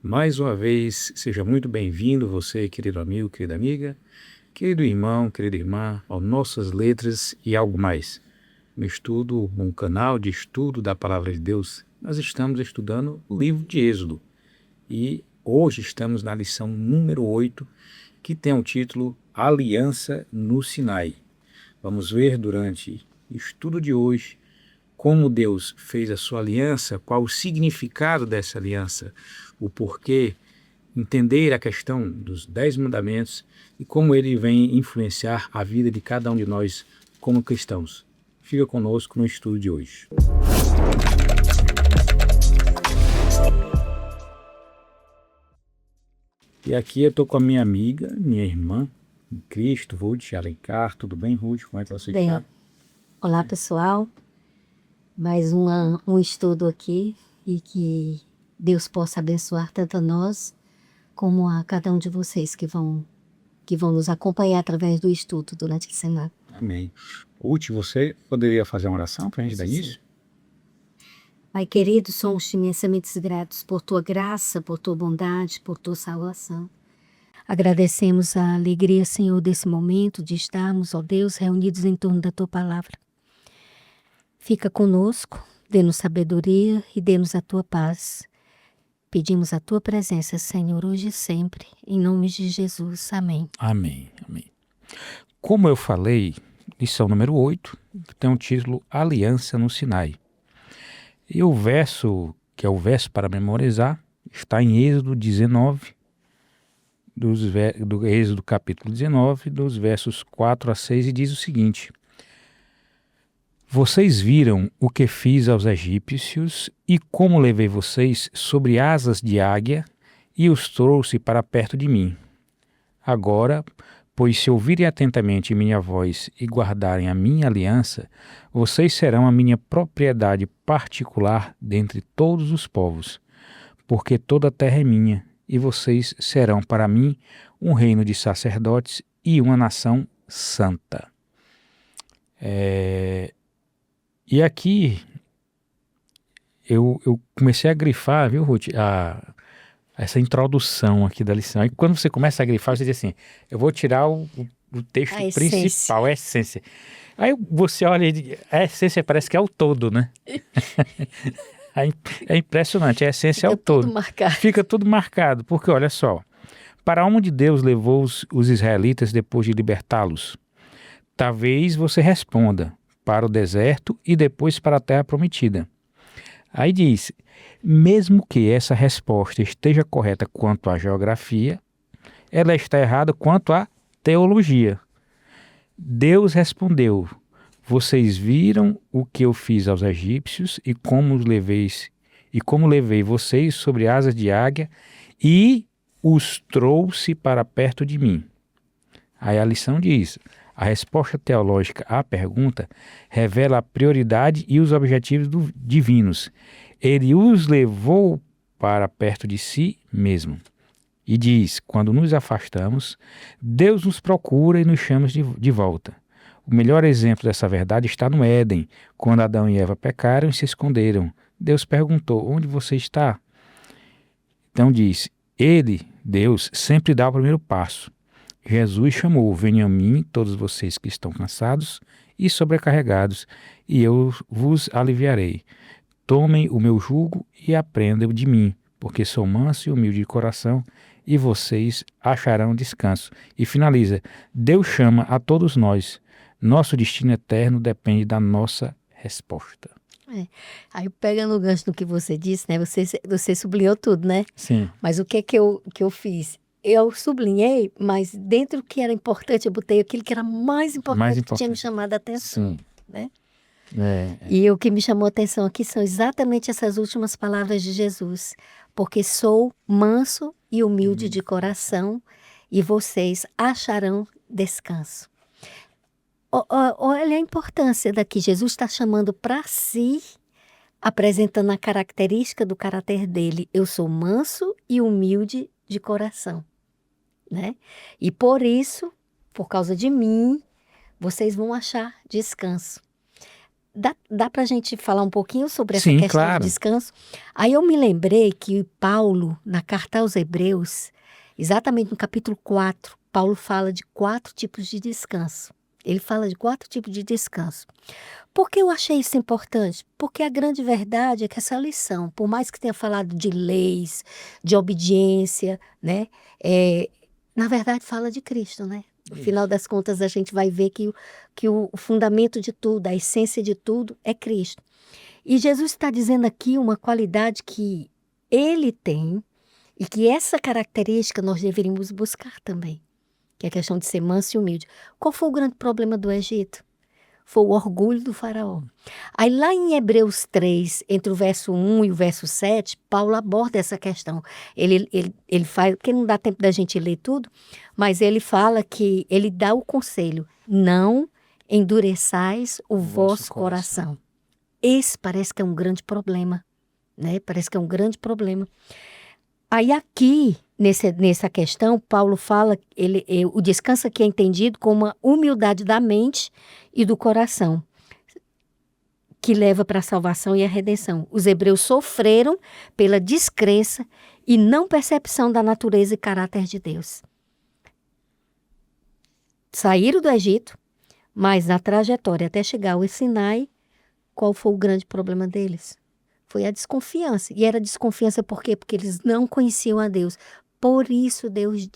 Mais uma vez, seja muito bem-vindo você, querido amigo, querida amiga, querido irmão, querida irmã, ao Nossas Letras e algo mais. Um canal de estudo da Palavra de Deus. Nós estamos estudando o livro de Êxodo e hoje estamos na lição número 8, que tem o título Aliança no Sinai. Vamos ver durante o estudo de hoje como Deus fez a sua aliança, qual o significado dessa aliança, o porquê, entender a questão dos 10 mandamentos e como ele vem influenciar a vida de cada um de nós como cristãos. Fica conosco no estudo de hoje. E aqui eu estou com a minha amiga, minha irmã, em Cristo, Ruth Alencar. Tudo bem, Ruth? Como é que você está? Olá, pessoal. Mais um estudo aqui e que Deus possa abençoar tanto a nós como a cada um de vocês que vão nos acompanhar através do estudo durante a semana. Amém. Ruth, você poderia fazer uma oração para a gente dar início? Pai querido, somos imensamente gratos por tua graça, por tua bondade, por tua salvação. Agradecemos a alegria, Senhor, desse momento de estarmos, ó Deus, reunidos em torno da tua palavra. Fica conosco, dê-nos sabedoria e dê-nos a tua paz. Pedimos a tua presença, Senhor, hoje e sempre, em nome de Jesus. Amém. Amém, amém. Como eu falei, lição número 8, que tem o título Aliança no Sinai. E o verso, que é o verso para memorizar, está em Êxodo 19, do Êxodo capítulo 19, dos versos 4 a 6, e diz o seguinte: Vocês viram o que fiz aos egípcios e como levei vocês sobre asas de águia e os trouxe para perto de mim. Agora, pois se ouvirem atentamente minha voz e guardarem a minha aliança, vocês serão a minha propriedade particular dentre todos os povos, porque toda a terra é minha, e vocês serão para mim um reino de sacerdotes e uma nação santa. E aqui eu comecei a grifar, viu, Ruth, essa introdução aqui da lição. E quando você começa a grifar, você diz assim, eu vou tirar o texto principal, a essência. Aí você olha e a essência parece que é o todo, né? É impressionante, a essência é o todo. Fica tudo marcado, porque olha só, para onde Deus levou os israelitas depois de libertá-los? Talvez você responda, para o deserto e depois para a terra prometida. Aí diz, mesmo que essa resposta esteja correta quanto à geografia, ela está errada quanto à teologia. Deus respondeu, vocês viram o que eu fiz aos egípcios e como levei vocês sobre asas de águia e os trouxe para perto de mim. Aí a lição diz, a resposta teológica à pergunta revela a prioridade e os objetivos divinos. Ele os levou para perto de si mesmo. E diz, quando nos afastamos, Deus nos procura e nos chama de volta. O melhor exemplo dessa verdade está no Éden, quando Adão e Eva pecaram e se esconderam. Deus perguntou, onde você está? Então diz, Deus, sempre dá o primeiro passo. Jesus chamou, venham a mim todos vocês que estão cansados e sobrecarregados, e eu vos aliviarei. Tomem o meu jugo e aprendam de mim, porque sou manso e humilde de coração, e vocês acharão descanso. E finaliza, Deus chama a todos nós. Nosso destino eterno depende da nossa resposta. Aí pegando o gancho do que você disse, né? Você sublinhou tudo, né? Sim. Mas o que eu fiz? Eu sublinhei, mas dentro do que era importante, eu botei aquilo que era mais importante, que tinha me chamado a atenção. Sim. Né? E o que me chamou a atenção aqui são exatamente essas últimas palavras de Jesus. Porque sou manso e humilde de coração, e vocês acharão descanso. Olha a importância daqui. Jesus está chamando para si, apresentando a característica do caráter dele. Eu sou manso e humilde de coração. Né? E por isso, por causa de mim, vocês vão achar descanso. dá para a gente falar um pouquinho sobre essa questão claro. do descanso? Aí eu me lembrei que Paulo, na carta aos Hebreus, exatamente no capítulo 4, Paulo fala de 4 tipos de descanso. Ele fala de 4 tipos de descanso. Por que eu achei isso importante? Porque a grande verdade é que essa lição, por mais que tenha falado de leis, de obediência, né? Na verdade fala de Cristo, né? No final das contas, a gente vai ver que o fundamento de tudo, a essência de tudo é Cristo. E Jesus está dizendo aqui uma qualidade que ele tem e que essa característica nós deveríamos buscar também, que é a questão de ser manso e humilde. Qual foi o grande problema do Egito? Foi o orgulho do faraó. Aí lá em Hebreus 3, entre o verso 1 e o verso 7, Paulo aborda essa questão. Ele faz, porque não dá tempo da gente ler tudo, mas ele fala que ele dá o conselho, não endureçais o vosso coração. Esse parece que é um grande problema, né? Parece que é um grande problema. Aí aqui, nessa questão, Paulo fala, o descanso aqui é entendido como uma humildade da mente e do coração, que leva para a salvação e a redenção. Os hebreus sofreram pela descrença e não percepção da natureza e caráter de Deus. Saíram do Egito, mas na trajetória até chegar ao Sinai, qual foi o grande problema deles? Foi a desconfiança. E era desconfiança por quê? Porque eles não conheciam a Deus. Por isso Deus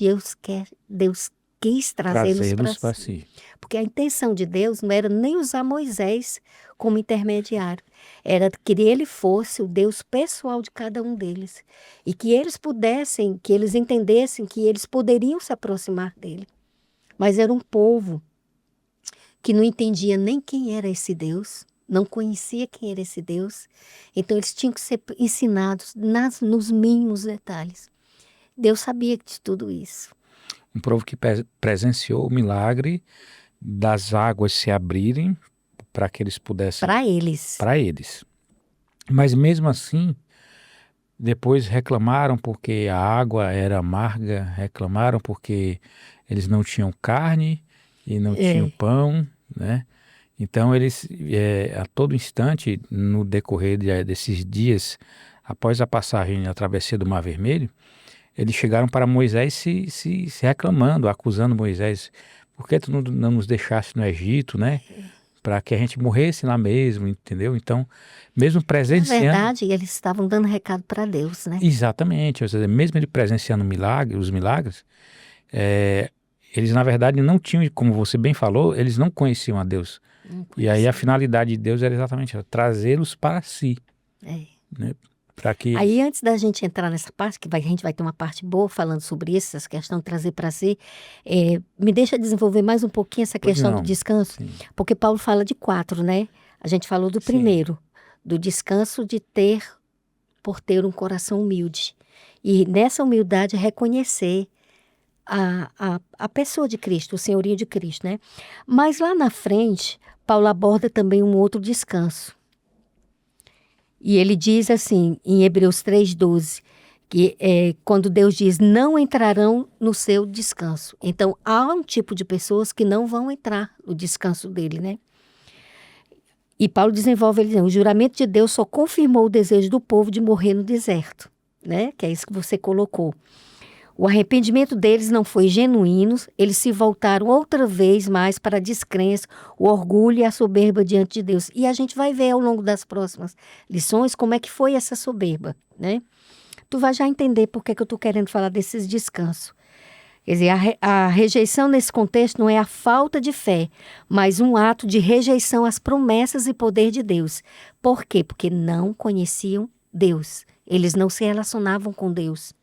quis trazê-los para si. Porque a intenção de Deus não era nem usar Moisés como intermediário. Era que ele fosse o Deus pessoal de cada um deles. E que eles pudessem, que eles entendessem que eles poderiam se aproximar dele. Mas era um povo que não entendia nem quem era esse Deus, não conhecia quem era esse Deus, então eles tinham que ser ensinados nos mínimos detalhes. Deus sabia de tudo isso. Um povo que presenciou o milagre das águas se abrirem para que eles pudessem... Para eles. Mas mesmo assim, depois reclamaram porque a água era amarga, reclamaram porque eles não tinham carne e não tinham pão, né? Então, eles, a todo instante, no decorrer desses dias, após a passagem, a travessia do Mar Vermelho, eles chegaram para Moisés se reclamando, acusando Moisés. Por que tu não nos deixaste no Egito, né? Para que a gente morresse lá mesmo, entendeu? Então, mesmo presenciando... Na verdade, eles estavam dando recado para Deus, né? Exatamente. Ou seja, mesmo ele presenciando os milagres, eles, na verdade, não tinham, como você bem falou, eles não conheciam a Deus. E aí a finalidade de Deus era exatamente trazê-los para si. Né? Para que... Aí antes da gente entrar nessa parte, a gente vai ter uma parte boa falando sobre isso, essa questão de trazer para si, me deixa desenvolver mais um pouquinho essa questão do descanso, porque Paulo fala de 4, né? A gente falou do primeiro, do descanso por ter um coração humilde. E nessa humildade reconhecer a pessoa de Cristo, o senhorio de Cristo, né? Mas lá na frente, Paulo aborda também um outro descanso. E ele diz assim, em Hebreus 3,12, que quando Deus diz, não entrarão no seu descanso. Então, há um tipo de pessoas que não vão entrar no descanso dele, né? E Paulo desenvolve, ele dizendo, o juramento de Deus só confirmou o desejo do povo de morrer no deserto, né? Que é isso que você colocou. O arrependimento deles não foi genuíno, eles se voltaram outra vez mais para a descrença, o orgulho e a soberba diante de Deus. E a gente vai ver ao longo das próximas lições como é que foi essa soberba, né? Tu vai já entender por que eu estou querendo falar desses descansos. Quer dizer, a rejeição nesse contexto não é a falta de fé, mas um ato de rejeição às promessas e poder de Deus. Por quê? Porque não conheciam Deus. Eles não se relacionavam com Deus.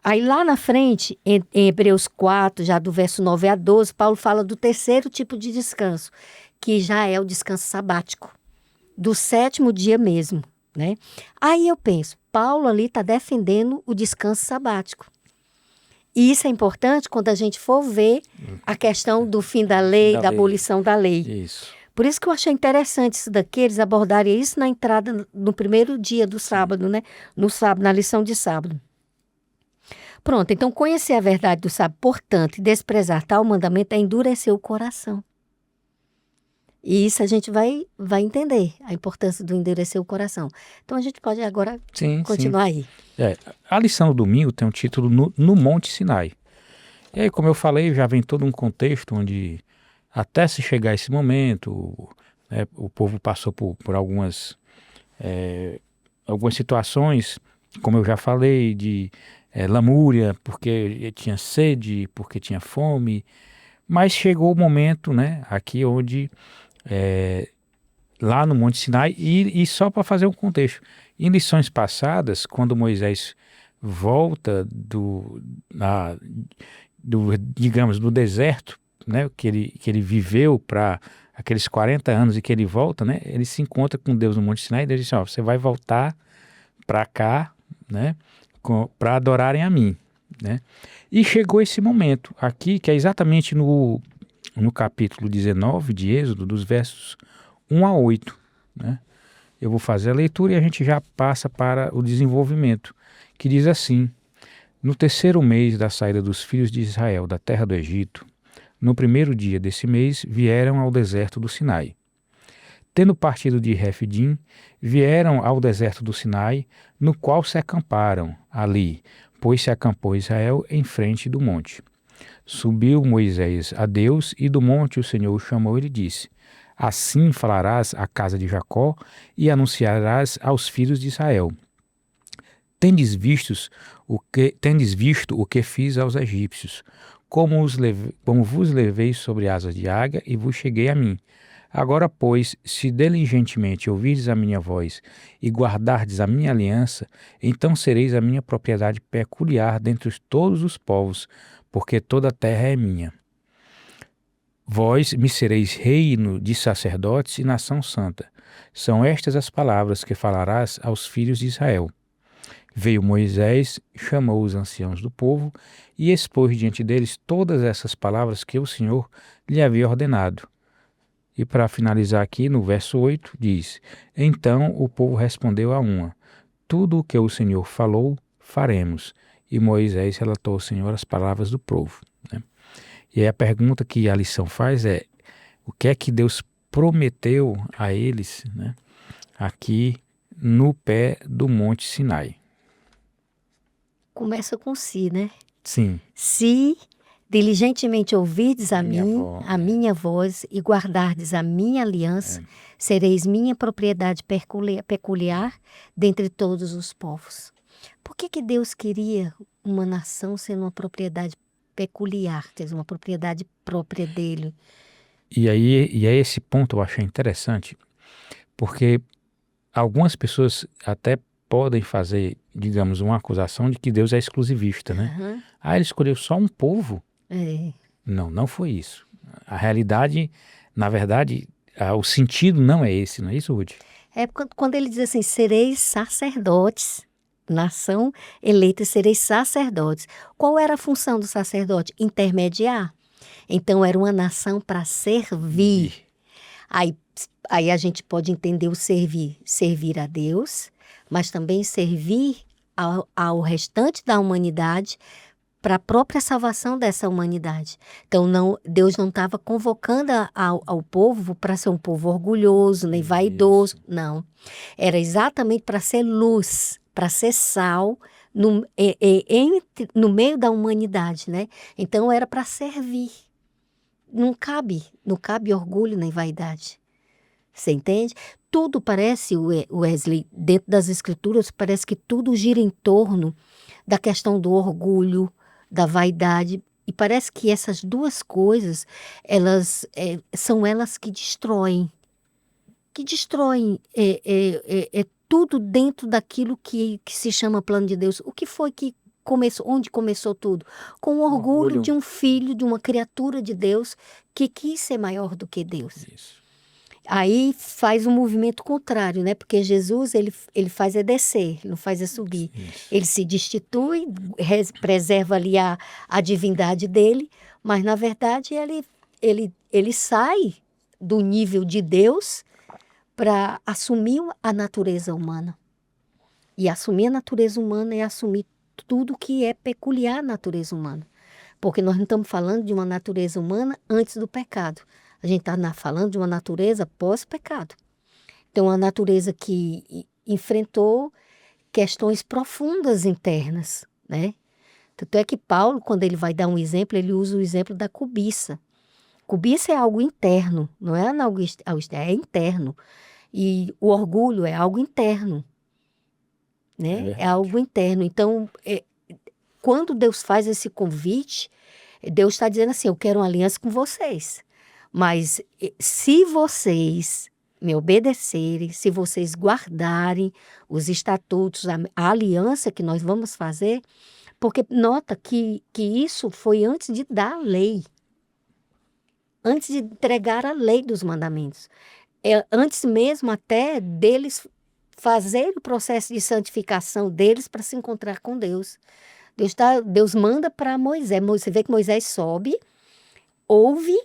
Aí lá na frente, em Hebreus 4, já do verso 9 a 12, Paulo fala do terceiro tipo de descanso, que já é o descanso sabático, do 7º dia mesmo, né? Aí eu penso, Paulo ali está defendendo o descanso sabático. E isso é importante quando a gente for ver a questão do fim da lei, da abolição da lei. Isso. Por isso que eu achei interessante isso daqui, eles abordarem isso na entrada, no primeiro dia do sábado, né? No sábado, na lição de sábado. Pronto, então conhecer a verdade do sábado, portanto, e desprezar tal mandamento é endurecer o coração. E isso a gente vai entender, a importância do endurecer o coração. Então a gente pode agora continuar aí. A lição do domingo tem um título no Monte Sinai. E aí, como eu falei, já vem todo um contexto onde até se chegar esse momento, né, o povo passou por algumas situações, como eu já falei, de lamúria, porque tinha sede, porque tinha fome, mas chegou o momento, né, aqui onde, lá no Monte Sinai, e só para fazer um contexto, em lições passadas, quando Moisés volta digamos, do deserto, né, que ele viveu para aqueles 40 anos e que ele volta, né, ele se encontra com Deus no Monte Sinai e Deus diz assim, você vai voltar para cá, né, para adorarem a mim, né? E chegou esse momento aqui, que é exatamente no capítulo 19 de Êxodo, dos versos 1 a 8, né? Eu vou fazer a leitura e a gente já passa para o desenvolvimento, que diz assim: no terceiro mês da saída dos filhos de Israel da terra do Egito, no primeiro dia desse mês, vieram ao deserto do Sinai. Tendo partido de Refidim, vieram ao deserto do Sinai, no qual se acamparam ali, pois se acampou Israel em frente do monte. Subiu Moisés a Deus, e do monte o Senhor o chamou e lhe disse: assim falarás à casa de Jacó e anunciarás aos filhos de Israel: tendes visto o que fiz aos egípcios, como vos levei sobre asas de águia e vos cheguei a mim. Agora, pois, se diligentemente ouvirdes a minha voz e guardardes a minha aliança, então sereis a minha propriedade peculiar dentre todos os povos, porque toda a terra é minha. Vós me sereis reino de sacerdotes e nação santa. São estas as palavras que falarás aos filhos de Israel. Veio Moisés, chamou os anciãos do povo e expôs diante deles todas essas palavras que o Senhor lhe havia ordenado. E para finalizar aqui, no verso 8, diz: então o povo respondeu a uma: tudo o que o Senhor falou, faremos. E Moisés relatou ao Senhor as palavras do povo, né? E aí a pergunta que a lição faz é: o que é que Deus prometeu a eles, né, aqui no pé do Monte Sinai? Começa com si, né? Sim. Se diligentemente ouvirdes a minha voz e guardardes a minha aliança, sereis minha propriedade peculiar dentre todos os povos. Por que Deus queria uma nação sendo uma propriedade peculiar, ter uma propriedade própria dele? E aí esse ponto eu achei interessante, porque algumas pessoas até podem fazer, digamos, uma acusação de que Deus é exclusivista, né? Uhum. Ele escolheu só um povo? É. Não foi isso. A realidade, na verdade, o sentido não é esse, não é isso, Ruth? É quando ele diz assim, sereis sacerdotes, nação eleita, sereis sacerdotes. Qual era a função do sacerdote? Intermediar. Então era uma nação para servir. Aí a gente pode entender o servir a Deus, mas também servir ao restante da humanidade para a própria salvação dessa humanidade. Então Deus não estava convocando ao povo para ser um povo orgulhoso, nem vaidoso, não. Era exatamente para ser luz, para ser sal no meio da humanidade, né? Então era para servir. Não cabe orgulho nem vaidade. Você entende? Tudo parece, Wesley, dentro das escrituras, parece que tudo gira em torno da questão do orgulho, da vaidade. E parece que essas duas coisas, são elas que destroem. Tudo dentro daquilo que se chama plano de Deus. O que foi que começou, onde começou tudo? Com o orgulho de um filho, de uma criatura de Deus que quis ser maior do que Deus. Isso. Aí faz um movimento contrário, né? Porque Jesus, ele faz é descer, ele não faz é subir. Isso. Ele se destitui, preserva ali a divindade dele, mas na verdade ele sai do nível de Deus para assumir a natureza humana. E assumir a natureza humana é assumir tudo que é peculiar à natureza humana. Porque nós não estamos falando de uma natureza humana antes do pecado. A gente está falando de uma natureza pós-pecado. Então, uma natureza que enfrentou questões profundas internas, né? Tanto é que Paulo, quando ele vai dar um exemplo, ele usa o exemplo da cobiça. Cobiça é algo interno, não é algo externo, é interno. E o orgulho é algo interno, né? É algo interno. Então, quando Deus faz esse convite, Deus está dizendo assim, eu quero uma aliança com vocês. Mas se vocês me obedecerem, se vocês guardarem os estatutos, a aliança que nós vamos fazer, porque nota que isso foi antes de dar a lei, antes de entregar a lei dos mandamentos. Antes mesmo até deles fazerem o processo de santificação deles para se encontrar com Deus. Deus manda para Moisés. Você vê que Moisés sobe, ouve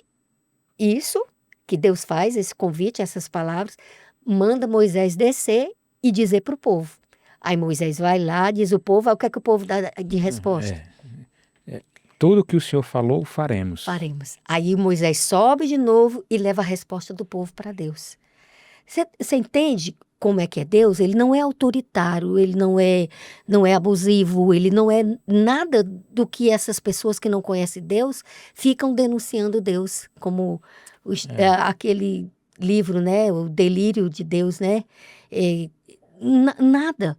isso que Deus faz, esse convite, essas palavras, manda Moisés descer e dizer para o povo. Aí Moisés vai lá, diz o povo, aí o que é que o povo dá de resposta? Tudo que o Senhor falou, faremos. Faremos. Aí Moisés sobe de novo e leva a resposta do povo para Deus. Você entende como é que é Deus? Ele não é autoritário, ele não é abusivo, ele não é nada do que essas pessoas que não conhecem Deus ficam denunciando Deus, como aquele livro, né, o Delírio de Deus, né? Nada.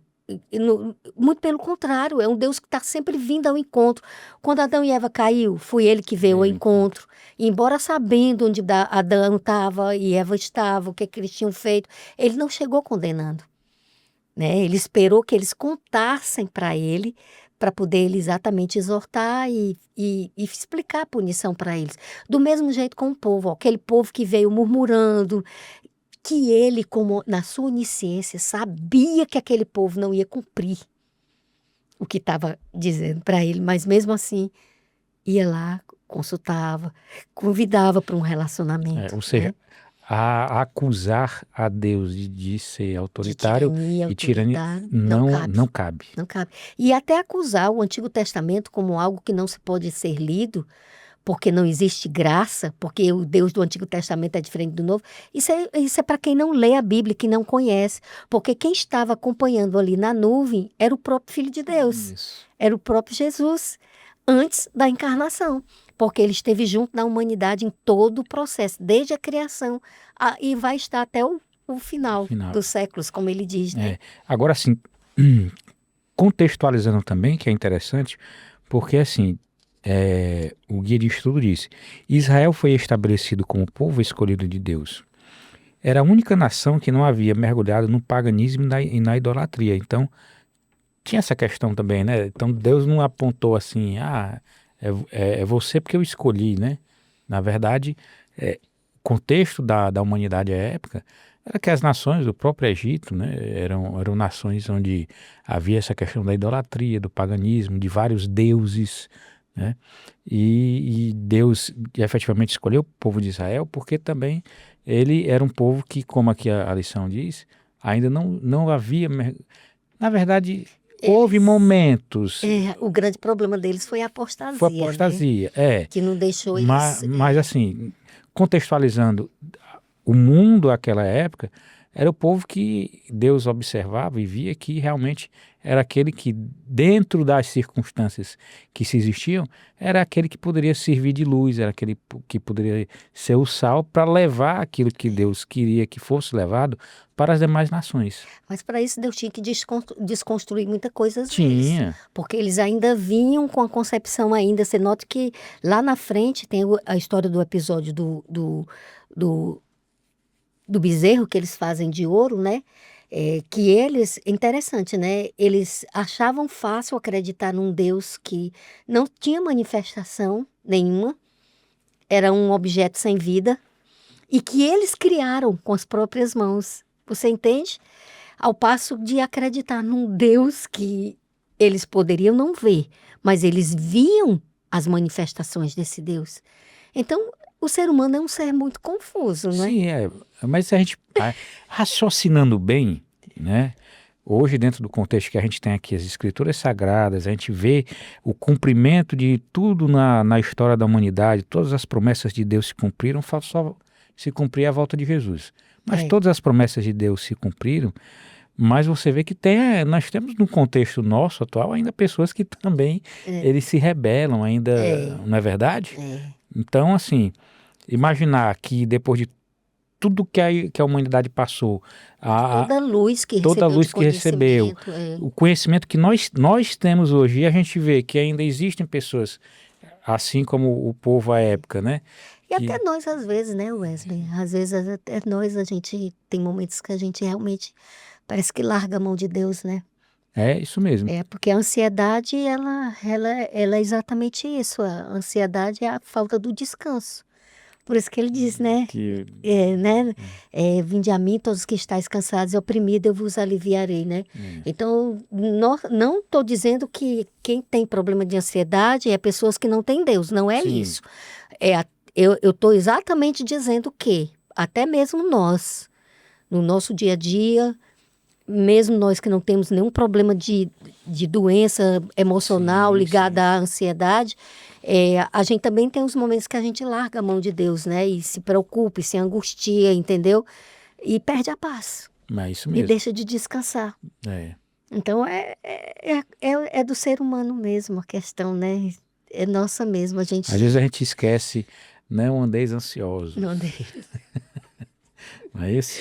Muito pelo contrário, é um Deus que está sempre vindo ao encontro. Quando Adão e Eva caiu, foi ele que veio ao encontro. E embora sabendo onde Adão estava e Eva estava, o que eles tinham feito, ele não chegou condenando, né? Ele esperou que eles contassem para ele, para poder ele exatamente exortar e explicar a punição para eles. Do mesmo jeito com o povo, aquele povo que veio murmurando, que ele, como na sua onisciência, sabia que aquele povo não ia cumprir o que estava dizendo para ele, mas mesmo assim ia lá, consultava, convidava para um relacionamento. Ou seja, né? a acusar a Deus de ser autoritário e tirania não cabe. Não cabe. E até acusar o Antigo Testamento como algo que não se pode ser lido, porque não existe graça, porque o Deus do Antigo Testamento é diferente do Novo. Isso é para quem não lê a Bíblia, que não conhece. Porque quem estava acompanhando ali na nuvem era o próprio Filho de Deus. Isso. Era o próprio Jesus, antes da encarnação. Porque ele esteve junto da humanidade em todo o processo, desde a criação, e vai estar até o final dos séculos, como ele diz. Né? Agora, assim, contextualizando também, que é interessante, porque assim, o guia de estudo disse, Israel foi estabelecido como povo escolhido de Deus. Era a única nação que não havia mergulhado no paganismo e na idolatria. Então, tinha essa questão também, né? Então, Deus não apontou assim, é você porque eu escolhi, né? Na verdade, o contexto da humanidade à época era que as nações do próprio Egito, né, eram nações onde havia essa questão da idolatria, do paganismo, de vários deuses, né? E Deus efetivamente escolheu o povo de Israel porque também ele era um povo que, como aqui a lição diz, ainda não havia... Na verdade, houve momentos... o grande problema deles foi a apostasia. Foi a apostasia, né? Que não deixou eles... Mas assim, contextualizando, o mundo naquela época era o povo que Deus observava e via que realmente era aquele que, dentro das circunstâncias que se existiam, era aquele que poderia servir de luz, era aquele que poderia ser o sal para levar aquilo que Deus queria que fosse levado para as demais nações. Mas para isso Deus tinha que desconstruir muita coisa. Tinha. Porque eles ainda vinham com a concepção ainda. Você nota que lá na frente tem a história do episódio do bezerro que eles fazem de ouro, né? Que eles, interessante, né? Eles achavam fácil acreditar num Deus que não tinha manifestação nenhuma, era um objeto sem vida, e que eles criaram com as próprias mãos. Você entende? Ao passo de acreditar num Deus que eles poderiam não ver, mas eles viam as manifestações desse Deus. Então, o ser humano é um ser muito confuso, não é? Sim, mas a gente raciocinando bem, né? Hoje, dentro do contexto que a gente tem aqui, as escrituras sagradas, a gente vê o cumprimento de tudo na história da humanidade, todas as promessas de Deus se cumpriram, se cumprir a volta de Jesus. Mas todas as promessas de Deus se cumpriram, mas você vê que nós temos no contexto nosso atual ainda pessoas que também eles se rebelam ainda, não é verdade? Então, assim, imaginar que depois de tudo que a humanidade passou, toda a luz que recebeu, o conhecimento que nós temos hoje, e a gente vê que ainda existem pessoas, assim como o povo à época, né? E até nós às vezes, né, Wesley? Às vezes até nós, a gente tem momentos que a gente realmente parece que larga a mão de Deus, né? É isso mesmo. Porque a ansiedade, ela é exatamente isso. A ansiedade é a falta do descanso. Por isso que ele diz, né? Vinde a mim todos que estáis cansados e oprimidos, eu vos aliviarei, né? Então, não estou dizendo que quem tem problema de ansiedade é pessoas que não têm Deus, não é isso. Eu estou exatamente dizendo que até mesmo nós, no nosso dia a dia, mesmo nós que não temos nenhum problema de doença emocional ligada à ansiedade, a gente também tem os momentos que a gente larga a mão de Deus, né? E se preocupa, e se angustia, entendeu? E perde a paz. É isso mesmo. E deixa de descansar. Então, é do ser humano mesmo a questão, né? É nossa mesmo. Às vezes a gente esquece, não andeis ansiosos. Não andeis. Não é isso?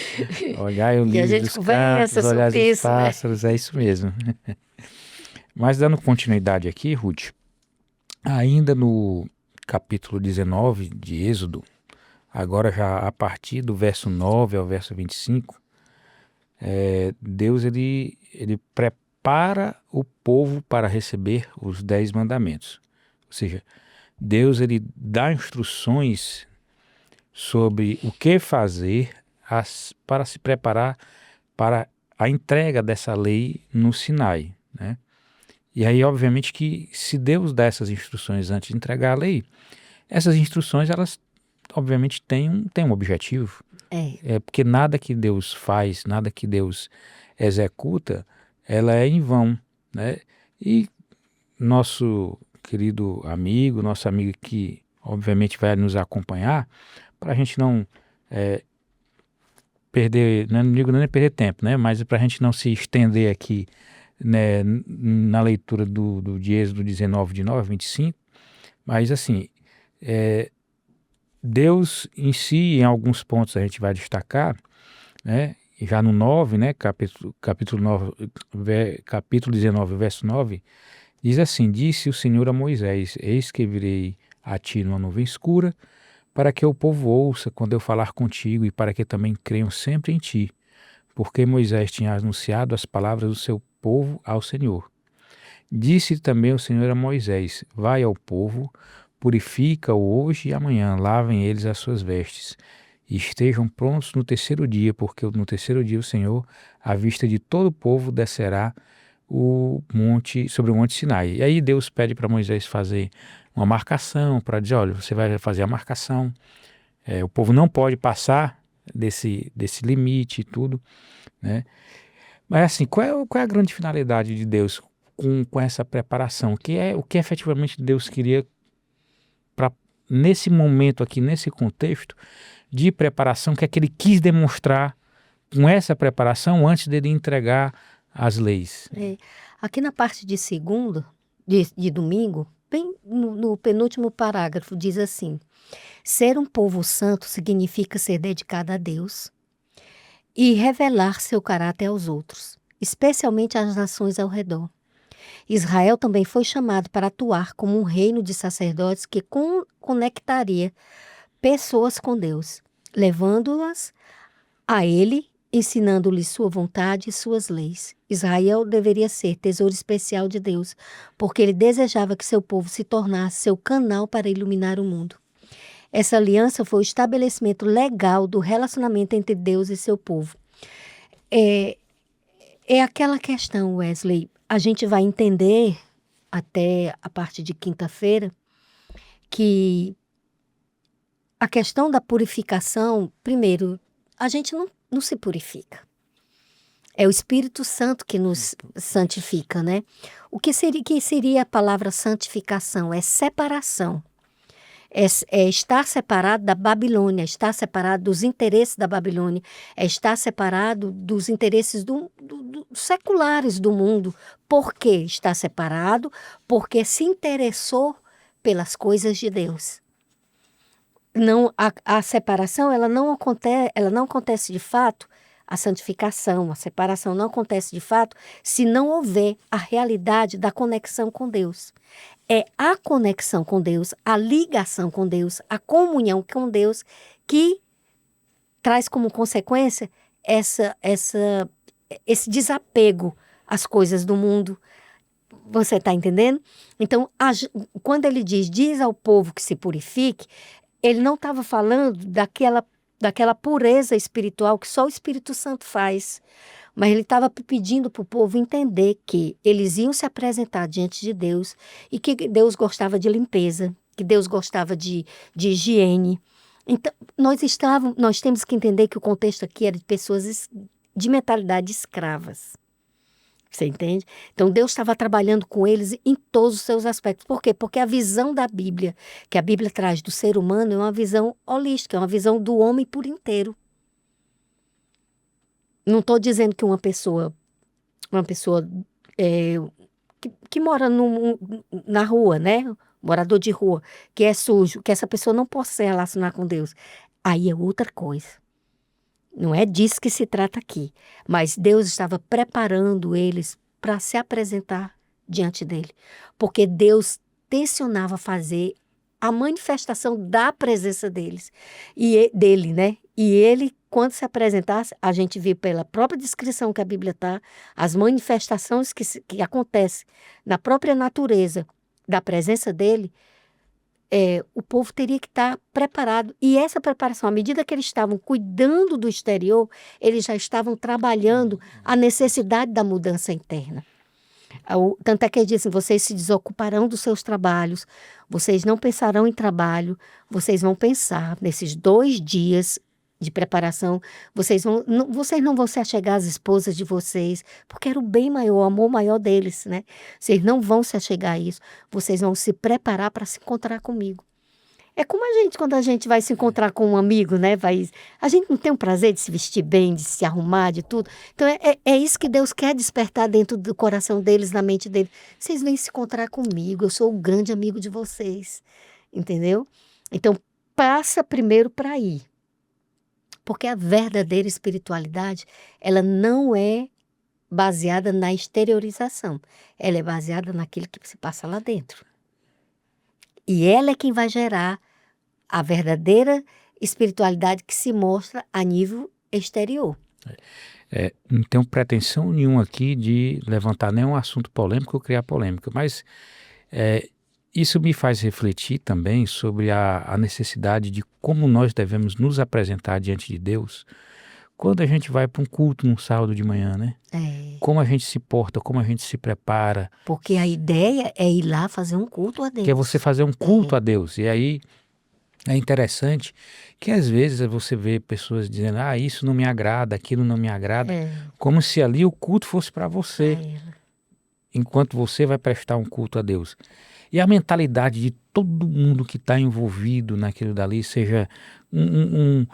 Olhar o livro dos campos, olhar os pássaros, né? É isso mesmo. Mas dando continuidade aqui, Ruth, ainda no capítulo 19 de Êxodo, agora já a partir do verso 9 ao verso 25, Deus ele prepara o povo para receber os 10 mandamentos. Ou seja, Deus ele dá instruções sobre o que fazer para se preparar para a entrega dessa lei no Sinai, né? E aí, obviamente, que se Deus dá essas instruções antes de entregar a lei, essas instruções, elas, obviamente, têm um objetivo. Porque nada que Deus faz, nada que Deus executa, ela é em vão, né? E nosso querido amigo, nosso amigo que, obviamente, vai nos acompanhar, para a gente não perder, não digo nem perder tempo, né? Mas para a gente não se estender aqui, né, na leitura de Êxodo 19, de 9 a 25, mas assim, Deus em si, em alguns pontos a gente vai destacar, né? Já no 9, né, capítulo 19, verso 9, diz assim: disse o Senhor a Moisés, eis que virei a ti numa nuvem escura, para que o povo ouça quando eu falar contigo e para que também creiam sempre em ti, porque Moisés tinha anunciado as palavras do seu povo ao Senhor. Disse também o Senhor a Moisés: vai ao povo, purifica-o hoje e amanhã, lavem eles as suas vestes, e estejam prontos no terceiro dia, porque no terceiro dia o Senhor, à vista de todo o povo, descerá sobre o monte Sinai. E aí Deus pede para Moisés fazer uma marcação, para dizer, olha, você vai fazer a marcação, o povo não pode passar desse limite e tudo, né? Mas assim, qual é a grande finalidade de Deus com essa preparação? O que efetivamente Deus queria nesse momento aqui, nesse contexto de preparação, que é que ele quis demonstrar com essa preparação antes dele entregar as leis? Aqui na parte de de domingo, bem no penúltimo parágrafo, diz assim: ser um povo santo significa ser dedicado a Deus e revelar seu caráter aos outros, especialmente às nações ao redor. Israel também foi chamado para atuar como um reino de sacerdotes que conectaria pessoas com Deus, levando-as a Ele, ensinando-lhes sua vontade e suas leis. Israel deveria ser tesouro especial de Deus, porque ele desejava que seu povo se tornasse seu canal para iluminar o mundo. Essa aliança foi o estabelecimento legal do relacionamento entre Deus e seu povo. É aquela questão, Wesley, a gente vai entender até a parte de quinta-feira que a questão da purificação, primeiro, a gente não se purifica. É o Espírito Santo que nos santifica, né? Que seria a palavra santificação? É separação. é estar separado da Babilônia, é estar separado dos interesses da Babilônia, é estar separado dos interesses seculares do mundo. Por que está separado? Porque se interessou pelas coisas de Deus. Não, a separação ela não acontece de fato, a santificação, a separação não acontece de fato se não houver a realidade da conexão com Deus. É a conexão com Deus, a ligação com Deus, a comunhão com Deus que traz como consequência esse desapego às coisas do mundo. Você está entendendo? Então, quando ele diz ao povo que se purifique, ele não estava falando daquela pureza espiritual que só o Espírito Santo faz, mas ele estava pedindo para o povo entender que eles iam se apresentar diante de Deus e que Deus gostava de limpeza, que Deus gostava de higiene. Então, nós temos que entender que o contexto aqui era de pessoas de mentalidade escravas. Você entende? Então, Deus estava trabalhando com eles em todos os seus aspectos. Por quê? Porque a visão da Bíblia, que a Bíblia traz do ser humano, é uma visão holística, é uma visão do homem por inteiro. Não estou dizendo que uma pessoa que mora na rua, né? Morador de rua, que é sujo, que essa pessoa não possa se relacionar com Deus. Aí é outra coisa. Não é disso que se trata aqui. Mas Deus estava preparando eles para se apresentar diante dele. Porque Deus tensionava fazer a manifestação da presença dele, né? E ele, quando se apresentasse, a gente vê pela própria descrição que a Bíblia está, as manifestações que acontecem na própria natureza da presença dele, o povo teria que estar preparado. E essa preparação, à medida que eles estavam cuidando do exterior, eles já estavam trabalhando a necessidade da mudança interna. Tanto é que eles dizem, vocês se desocuparão dos seus trabalhos, vocês não pensarão em trabalho, vocês vão pensar nesses 2 dias de preparação, vocês não vão se achegar às esposas de vocês, porque era o bem maior, o amor maior deles, né? Vocês não vão se achegar a isso, vocês vão se preparar para se encontrar comigo. É como a gente, quando a gente vai se encontrar com um amigo, né? A gente não tem o prazer de se vestir bem, de se arrumar, de tudo. Então, é isso que Deus quer despertar dentro do coração deles, na mente deles. Vocês vêm se encontrar comigo, eu sou o grande amigo de vocês, entendeu? Então, passa primeiro para ir. Porque a verdadeira espiritualidade, ela não é baseada na exteriorização. Ela é baseada naquilo que se passa lá dentro. E ela é quem vai gerar a verdadeira espiritualidade que se mostra a nível exterior. Não tenho pretensão nenhuma aqui de levantar nenhum assunto polêmico ou criar polêmica, mas isso me faz refletir também sobre a necessidade de como nós devemos nos apresentar diante de Deus quando a gente vai para um culto num sábado de manhã, né? Como a gente se porta, como a gente se prepara. Porque a ideia é ir lá fazer um culto a Deus. Que é você fazer um culto a Deus. E aí é interessante que às vezes você vê pessoas dizendo, isso não me agrada, aquilo não me agrada, como se ali o culto fosse para você, enquanto você vai prestar um culto a Deus. E a mentalidade de todo mundo que está envolvido naquilo dali, seja um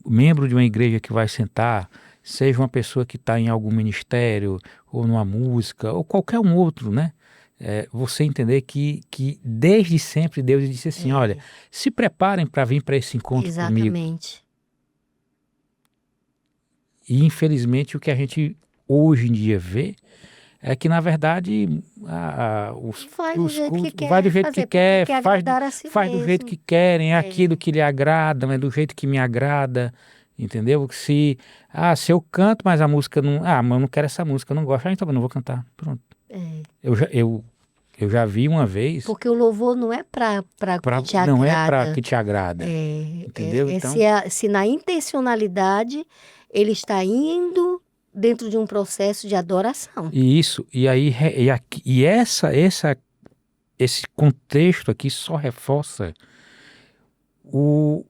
membro de uma igreja que vai sentar, seja uma pessoa que está em algum ministério, ou numa música, ou qualquer um outro, né? Você entender que desde sempre Deus disse assim, olha, se preparem para vir para esse encontro comigo. Exatamente. E infelizmente o que a gente hoje em dia vê é que, na verdade, vai do jeito que quer, vai do jeito que quer, faz do jeito que querem, é aquilo que lhe agrada, mas do jeito que me agrada, entendeu? Se eu canto, mas a música não... mas eu não quero essa música, eu não gosto, então eu não vou cantar, pronto. Eu já vi uma vez... Porque o louvor não é para que te agrada. Não é para que te agrada, entendeu? Então, se na intencionalidade ele está indo dentro de um processo de adoração. Esse contexto aqui só reforça o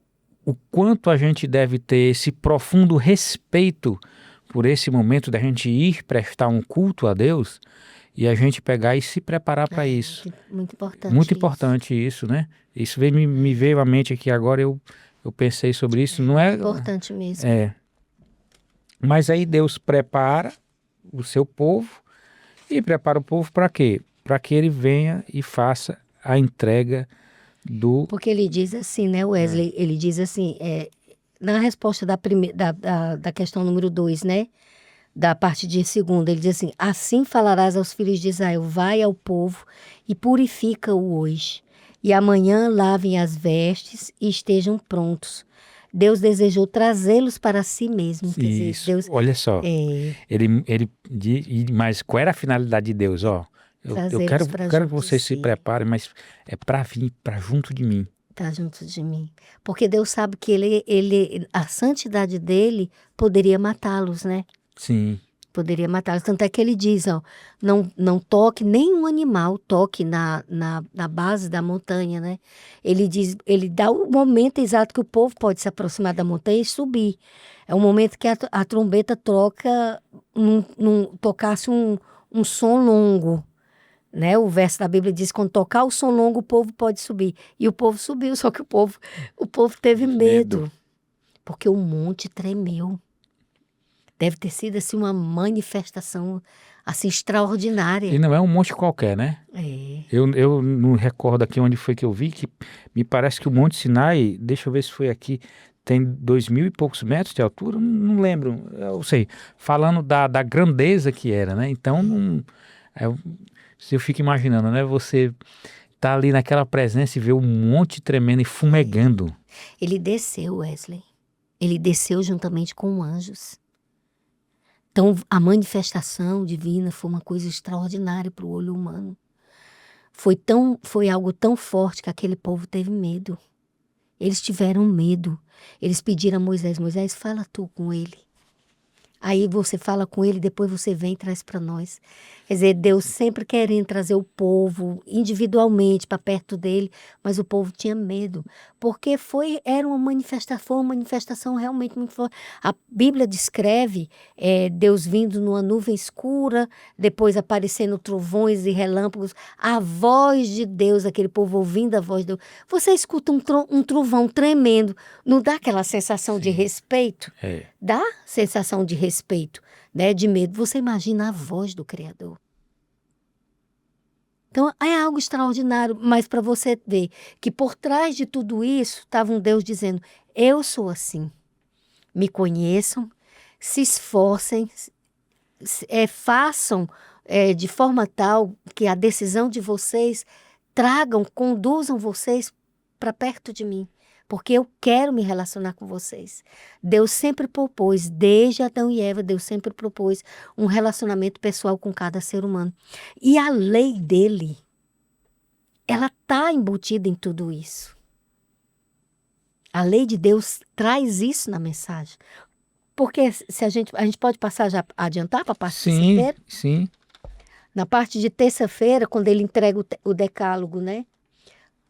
quanto a gente deve ter esse profundo respeito por esse momento da gente ir prestar um culto a Deus e a gente pegar e se preparar para isso. Muito importante. Muito importante isso, né? Isso me veio à mente aqui agora, eu pensei sobre isso. Não é importante mesmo. Mas aí Deus prepara o seu povo e prepara o povo para quê? Para que ele venha e faça a entrega do... Porque ele diz assim, né, Wesley? Ele diz assim, na resposta da questão número 2, né? Da parte de segunda, ele diz assim: assim falarás aos filhos de Israel, vai ao povo e purifica-o hoje, e amanhã lavem as vestes e estejam prontos. Deus desejou trazê-los para si mesmo. Quer dizer, Isso, Deus, olha só, mas qual era a finalidade de Deus? Eu quero que vocês se preparem, mas é para vir para junto de mim. Tá junto de mim. Porque Deus sabe que a santidade dele poderia matá-los, né? Sim. Poderia matá-los. Tanto é que ele diz, não toque nenhum animal, toque na base da montanha, né? Ele diz, ele dá o momento exato que o povo pode se aproximar da montanha e subir. É o momento que a trombeta tocasse um som longo, né? O verso da Bíblia diz, quando tocar o som longo, o povo pode subir. E o povo subiu, só que o povo teve medo, porque o monte tremeu. Deve ter sido assim uma manifestação assim extraordinária. E não é um monte qualquer, né? Eu não recordo aqui onde foi que eu vi, que me parece que o Monte Sinai, deixa eu ver se foi aqui, tem 2.000 e poucos metros de altura, não lembro, eu sei, falando da grandeza que era, né? Então, se eu fico imaginando, né? Você tá ali naquela presença e vê um monte tremendo e fumegando. Ele desceu, Wesley. Ele desceu juntamente com anjos. Então, a manifestação divina foi uma coisa extraordinária para o olho humano. Foi algo tão forte que aquele povo teve medo. Eles tiveram medo. Eles pediram a Moisés, Moisés, fala tu com ele. Aí você fala com ele, depois você vem e traz para nós. Quer dizer, Deus sempre querendo trazer o povo individualmente para perto dele, mas o povo tinha medo, porque foi uma manifestação realmente muito forte. A Bíblia descreve Deus vindo numa nuvem escura, depois aparecendo trovões e relâmpagos, a voz de Deus, aquele povo ouvindo a voz de Deus. Você escuta um trovão tremendo, não dá aquela sensação de respeito? Dá sensação de respeito, né, de medo. Você imagina a voz do Criador. Então, é algo extraordinário, mas para você ver que por trás de tudo isso estava um Deus dizendo, eu sou assim, me conheçam, se esforcem, façam de forma tal que a decisão de vocês conduzam vocês para perto de mim. Porque eu quero me relacionar com vocês. Deus sempre propôs, desde Adão e Eva, Deus sempre propôs um relacionamento pessoal com cada ser humano. E a lei dele, ela está embutida em tudo isso. A lei de Deus traz isso na mensagem. Porque se a gente pode passar já, adiantar para a parte de terça-feira? Sim. Na parte de terça-feira, quando ele entrega o decálogo, né?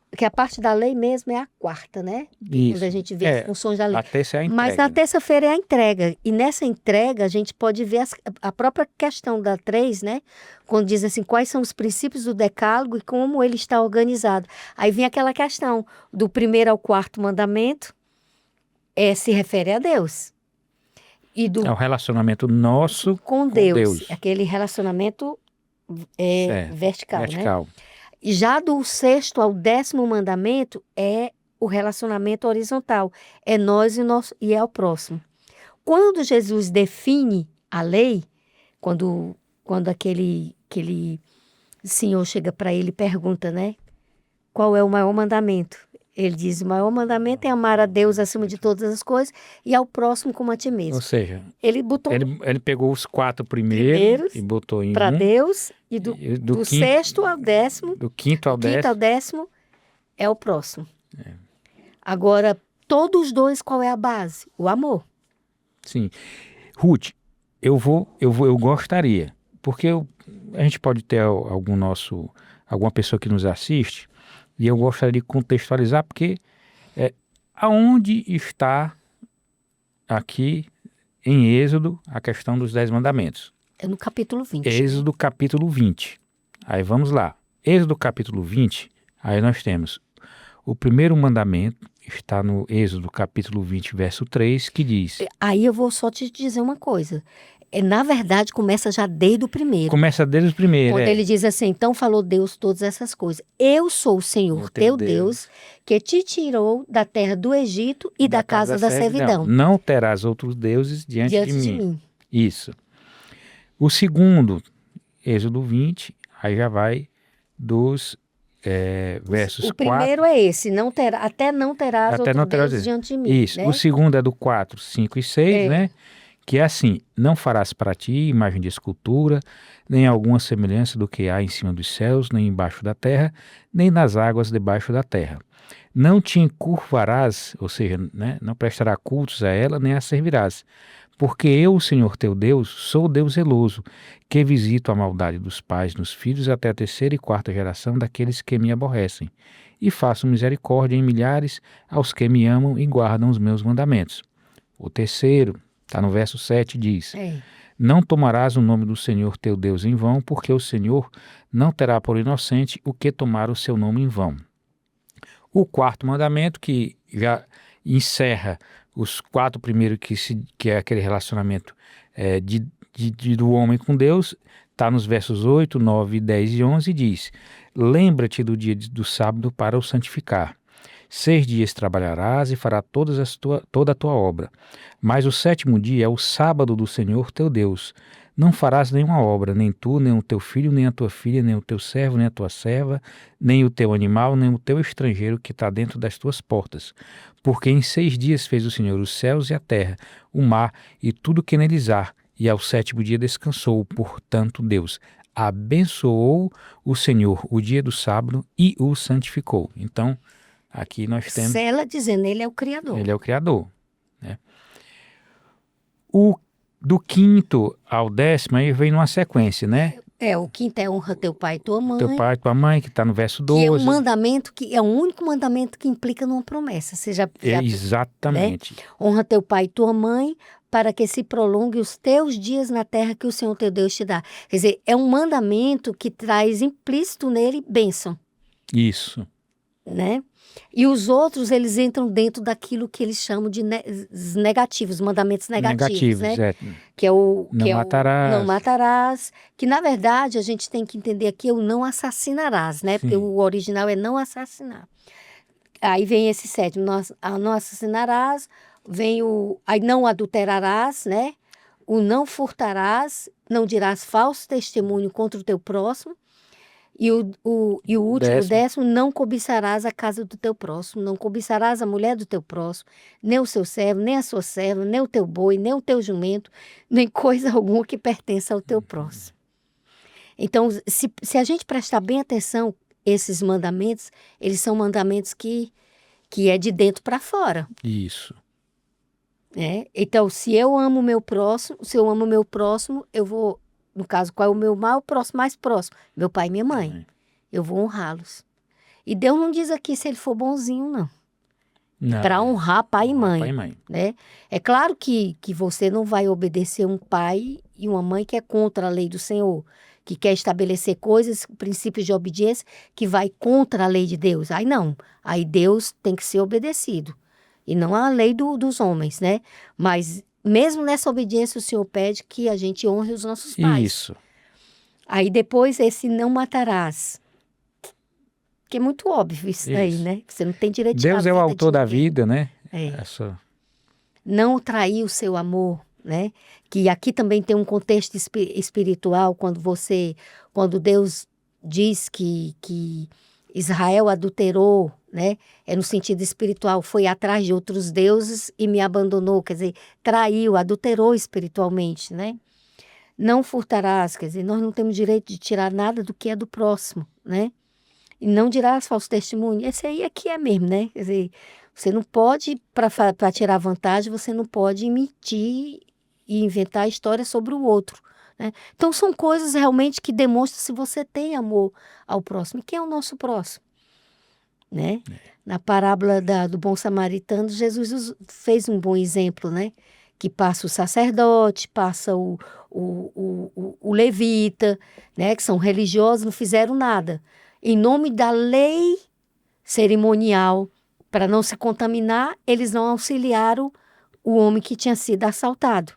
Porque a parte da lei mesmo é a quarta, né? Isso. Quando a gente vê as funções da lei. A terça é a entrega. Mas na terça-feira é a entrega. E nessa entrega a gente pode ver a própria questão da 3, né? Quando diz assim, quais são os princípios do decálogo e como ele está organizado. Aí vem aquela questão do 1º ao 4º mandamento, se refere a Deus. É o relacionamento nosso com Deus. Aquele relacionamento vertical, né? E já do 6º ao 10º mandamento é o relacionamento horizontal. É nós e é o próximo. Quando Jesus define a lei, quando aquele senhor chega para ele e pergunta, né? Qual é o maior mandamento? Ele diz, o maior mandamento é amar a Deus acima de todas as coisas e ao próximo como a ti mesmo. Ou seja, ele pegou os 4 primeiros e botou em para Deus e do 6º ao 10º. Do 5º ao 10º é o próximo. Agora, todos os dois, qual é a base? O amor. Sim. Ruth, eu gostaria, porque a gente pode ter alguma pessoa que nos assiste, e eu gostaria de contextualizar, porque aonde está aqui em Êxodo a questão dos 10 mandamentos? É no capítulo 20. Êxodo capítulo 20. Aí vamos lá. Êxodo capítulo 20, aí nós temos o primeiro mandamento, está no Êxodo capítulo 20, verso 3, que diz... Aí eu vou só te dizer uma coisa. Na verdade, começa já desde o primeiro. Começa desde o primeiro, quando ele diz assim, então falou Deus todas essas coisas. Eu sou o Senhor, teu Deus, que te tirou da terra do Egito e da casa da servidão. Não terás outros deuses diante de mim. Isso. O segundo, Êxodo 20, aí já vai dos versos 4. O primeiro é esse, até não terás outros deuses diante de mim. Isso. Né? O segundo é do 4, 5 e 6, né? Que é assim, não farás para ti imagem de escultura, nem alguma semelhança do que há em cima dos céus, nem embaixo da terra, nem nas águas debaixo da terra. Não te encurvarás, ou seja, né, não prestará cultos a ela, nem a servirás. Porque eu, o Senhor teu Deus, sou Deus zeloso, que visito a maldade dos pais nos filhos até a terceira e quarta geração daqueles que me aborrecem, e faço misericórdia em milhares aos que me amam e guardam os meus mandamentos. O terceiro, está no verso 7, diz: não tomarás o nome do Senhor teu Deus em vão, porque o Senhor não terá por inocente o que tomar o seu nome em vão. O quarto mandamento, que já encerra os 4 primeiros, que é aquele relacionamento do homem com Deus, está nos versos 8, 9, 10 e 11, diz: lembra-te do dia do sábado para o santificar. 6 dias trabalharás e farás toda a tua obra. Mas o 7º dia é o sábado do Senhor teu Deus. Não farás nenhuma obra, nem tu, nem o teu filho, nem a tua filha, nem o teu servo, nem a tua serva, nem o teu animal, nem o teu estrangeiro que está dentro das tuas portas. Porque em 6 dias fez o Senhor os céus e a terra, o mar e tudo que neles há, e ao 7º dia descansou. Portanto, Deus abençoou o Senhor o dia do sábado e o santificou. Então, aqui nós temos... Ela dizendo, ele é o Criador. Ele é o Criador. Né? Do 5º ao 10º, aí vem numa sequência, né? O 5º é honra teu pai e tua mãe. Teu pai e tua mãe, que está no verso 12. Que é um mandamento, que é o único mandamento que implica numa promessa. Exatamente. Né? Honra teu pai e tua mãe, para que se prolongue os teus dias na terra que o Senhor teu Deus te dá. Quer dizer, é um mandamento que traz implícito nele bênção. Isso. Né? E os outros, eles entram dentro daquilo que eles chamam de negativos, mandamentos negativos, né? Que é o não matarás, que na verdade a gente tem que entender aqui o não assassinarás, né? Sim. Porque o original é não assassinar. Aí vem esse 7º, não assassinarás, vem aí não adulterarás, né? O não furtarás, não dirás falso testemunho contra o teu próximo. E o último, 10º, não cobiçarás a casa do teu próximo, não cobiçarás a mulher do teu próximo, nem o seu servo, nem a sua serva, nem o teu boi, nem o teu jumento, nem coisa alguma que pertença ao teu próximo. Então, se a gente prestar bem atenção, esses mandamentos, eles são mandamentos que é de dentro para fora. Isso. Então, se eu amo o meu próximo, eu vou... No caso, qual é o meu mal? Próximo, mais próximo. Meu pai e minha mãe. Eu vou honrá-los. E Deus não diz aqui se ele for bonzinho, não. Para honrar pai e mãe. Né? É claro que você não vai obedecer um pai e uma mãe que é contra a lei do Senhor, que quer estabelecer coisas, princípios de obediência, que vai contra a lei de Deus. Aí não. Aí Deus tem que ser obedecido. E não a lei dos homens, né? Mas... mesmo nessa obediência, o Senhor pede que a gente honre os nossos pais. Isso. Aí depois esse não matarás. Que é muito óbvio isso daí, né? Você não tem direito de Deus é o autor da vida, né? Não trair o seu amor, né? Que aqui também tem um contexto espiritual, quando Deus diz que Israel adulterou, né? É no sentido espiritual, foi atrás de outros deuses e me abandonou, quer dizer, traiu, adulterou espiritualmente, né? Não furtarás, quer dizer, nós não temos direito de tirar nada do que é do próximo, né? E não dirás falso testemunho, esse aí aqui é mesmo, né? Quer dizer, você não pode, para tirar vantagem, você não pode mentir e inventar história sobre o outro, né? Então são coisas realmente que demonstram se você tem amor ao próximo. E quem é o nosso próximo? Né? Na parábola do bom samaritano, Jesus fez um bom exemplo, né? que passa o sacerdote, passa o levita, né, que são religiosos, não fizeram nada. Em nome da lei cerimonial, para não se contaminar, eles não auxiliaram o homem que tinha sido assaltado.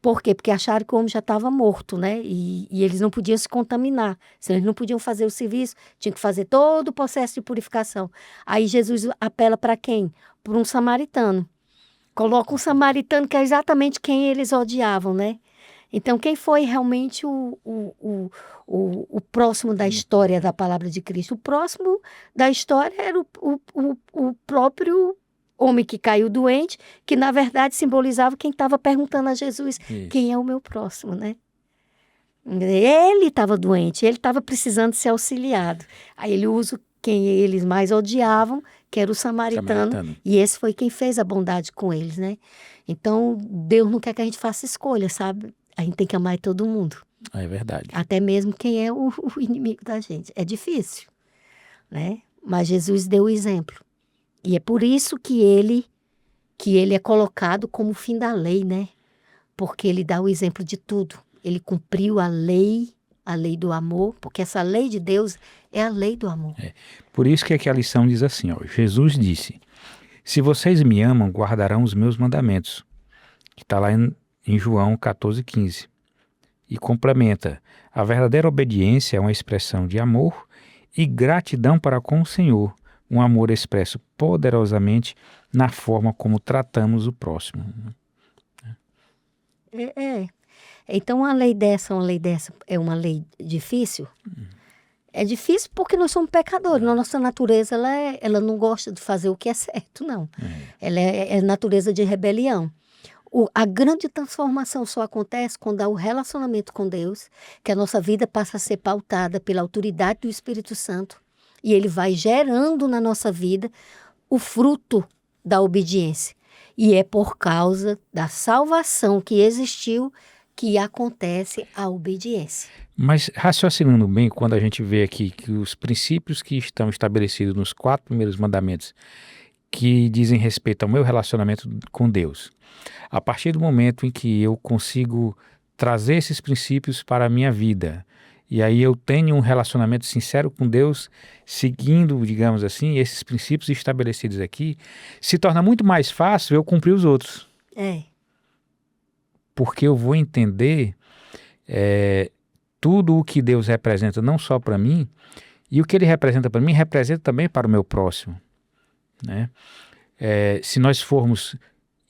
Por quê? Porque acharam que o homem já estava morto, né? E eles não podiam se contaminar, senão eles não podiam fazer o serviço, tinham que fazer todo o processo de purificação. Aí Jesus apela para quem? Para um samaritano. Coloca um samaritano que é exatamente quem eles odiavam, né? Então, quem foi realmente o próximo da história da palavra de Cristo? O próximo da história era o próprio homem que caiu doente, que na verdade simbolizava quem estava perguntando a Jesus, quem é o meu próximo, né? Ele estava doente, ele estava precisando ser auxiliado. Aí ele usa quem eles mais odiavam, que era o samaritano, e esse foi quem fez a bondade com eles, né? Então, Deus não quer que a gente faça escolha, sabe? A gente tem que amar todo mundo. É verdade. Até mesmo quem é o inimigo da gente. É difícil, né? Mas Jesus deu o exemplo. E é por isso que ele é colocado como o fim da lei, né? Porque ele dá o exemplo de tudo. Ele cumpriu a lei do amor, porque essa lei de Deus é a lei do amor. Por isso que aqui a lição diz assim, ó, Jesus disse, se vocês me amam, guardarão os meus mandamentos. Que está lá em João 14,15. E complementa, a verdadeira obediência é uma expressão de amor e gratidão para com o Senhor, um amor expresso poderosamente na forma como tratamos o próximo. Então, uma lei dessa é uma lei difícil? É difícil porque nós somos pecadores. Na nossa natureza, ela não gosta de fazer o que é certo, não. Ela é natureza de rebelião. A grande transformação só acontece quando há o relacionamento com Deus, que a nossa vida passa a ser pautada pela autoridade do Espírito Santo, e ele vai gerando na nossa vida o fruto da obediência. E é por causa da salvação que existiu que acontece a obediência. Mas raciocinando bem, quando a gente vê aqui que os princípios que estão estabelecidos nos 4 primeiros mandamentos, que dizem respeito ao meu relacionamento com Deus, a partir do momento em que eu consigo trazer esses princípios para a minha vida, e aí eu tenho um relacionamento sincero com Deus, seguindo, digamos assim, esses princípios estabelecidos aqui, se torna muito mais fácil eu cumprir os outros. Porque eu vou entender tudo o que Deus representa, não só para mim, e o que Ele representa para mim, representa também para o meu próximo, né? Se nós formos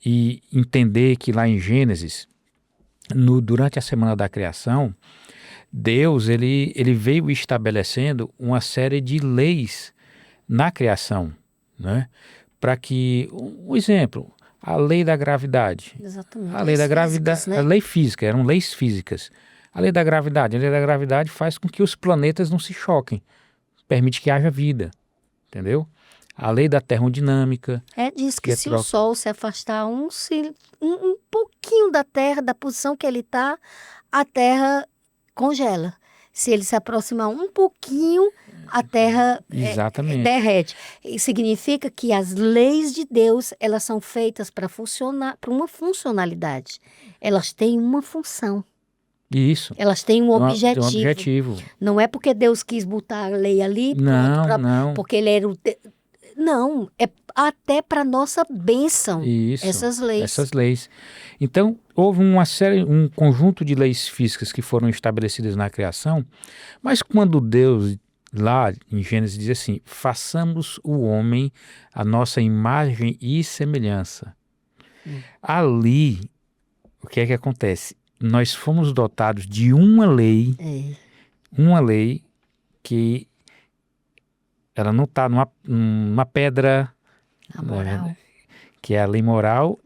e entender que lá em Gênesis, durante a semana da criação, Deus ele veio estabelecendo uma série de leis na criação, né? Para que, um exemplo, a lei da gravidade. Exatamente. A lei da gravidade, né? A lei física, eram leis físicas. A lei da gravidade faz com que os planetas não se choquem, permite que haja vida, entendeu? A lei da termodinâmica. Diz que se o Sol se afastar um pouquinho da Terra, da posição que ele está, a Terra congela. Se ele se aproximar um pouquinho, a Terra derrete. Isso significa que as leis de Deus, elas são feitas para funcionar, para uma funcionalidade. Elas têm uma função. Isso. Elas têm um objetivo. Um objetivo. Não é porque Deus quis botar a lei ali, não. porque ele era o... Não, é até para nossa bênção. Isso, essas leis. Então, houve um conjunto de leis físicas que foram estabelecidas na criação, mas quando Deus, lá em Gênesis, diz assim, façamos o homem a nossa imagem e semelhança. Ali, o que é que acontece? Nós fomos dotados de uma lei que ela não está numa pedra, a moral, né, que é a lei moral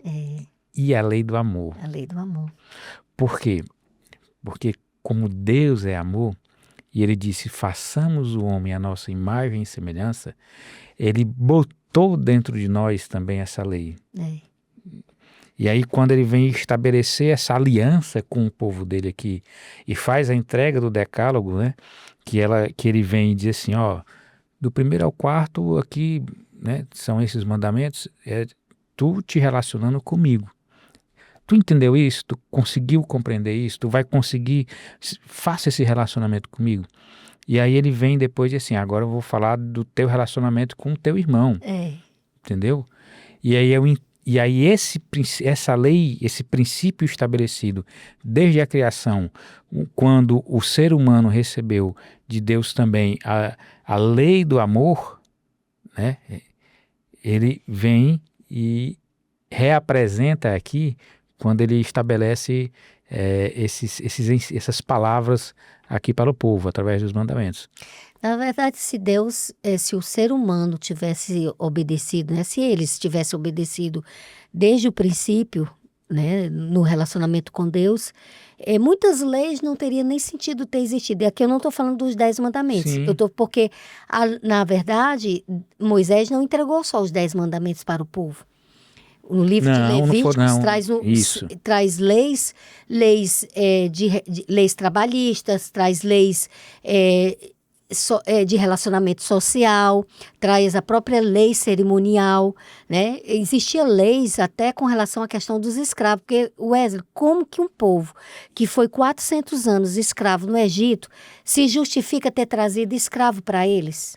e a lei do amor. A lei do amor. Por quê? Porque como Deus é amor, e ele disse, façamos o homem a nossa imagem e semelhança, ele botou dentro de nós também essa lei. E aí quando ele vem estabelecer essa aliança com o povo dele aqui, e faz a entrega do decálogo, né, que ele vem e diz assim, ó, do 1º ao 4º aqui, né, são esses mandamentos, tu te relacionando comigo. Tu entendeu isso? Tu conseguiu compreender isso? Tu vai conseguir? Faça esse relacionamento comigo. E aí ele vem depois de assim, agora eu vou falar do teu relacionamento com o teu irmão. Entendeu? E aí essa lei, esse princípio estabelecido desde a criação, quando o ser humano recebeu de Deus também a lei do amor, né? Ele vem e reapresenta aqui quando ele estabelece essas palavras aqui para o povo, através dos mandamentos. Na verdade, se o ser humano tivesse obedecido, né, se eles tivessem obedecido desde o princípio, né, no relacionamento com Deus, muitas leis não teriam nem sentido ter existido. E aqui eu não estou falando dos 10 mandamentos. Sim. Porque, na verdade, Moisés não entregou só os 10 mandamentos para o povo. O livro de Levíticos traz leis trabalhistas, traz leis de relacionamento social, traz a própria lei cerimonial, né? Existia leis até com relação à questão dos escravos, porque, Wesley, como que um povo que foi 400 anos escravo no Egito se justifica ter trazido escravo para eles?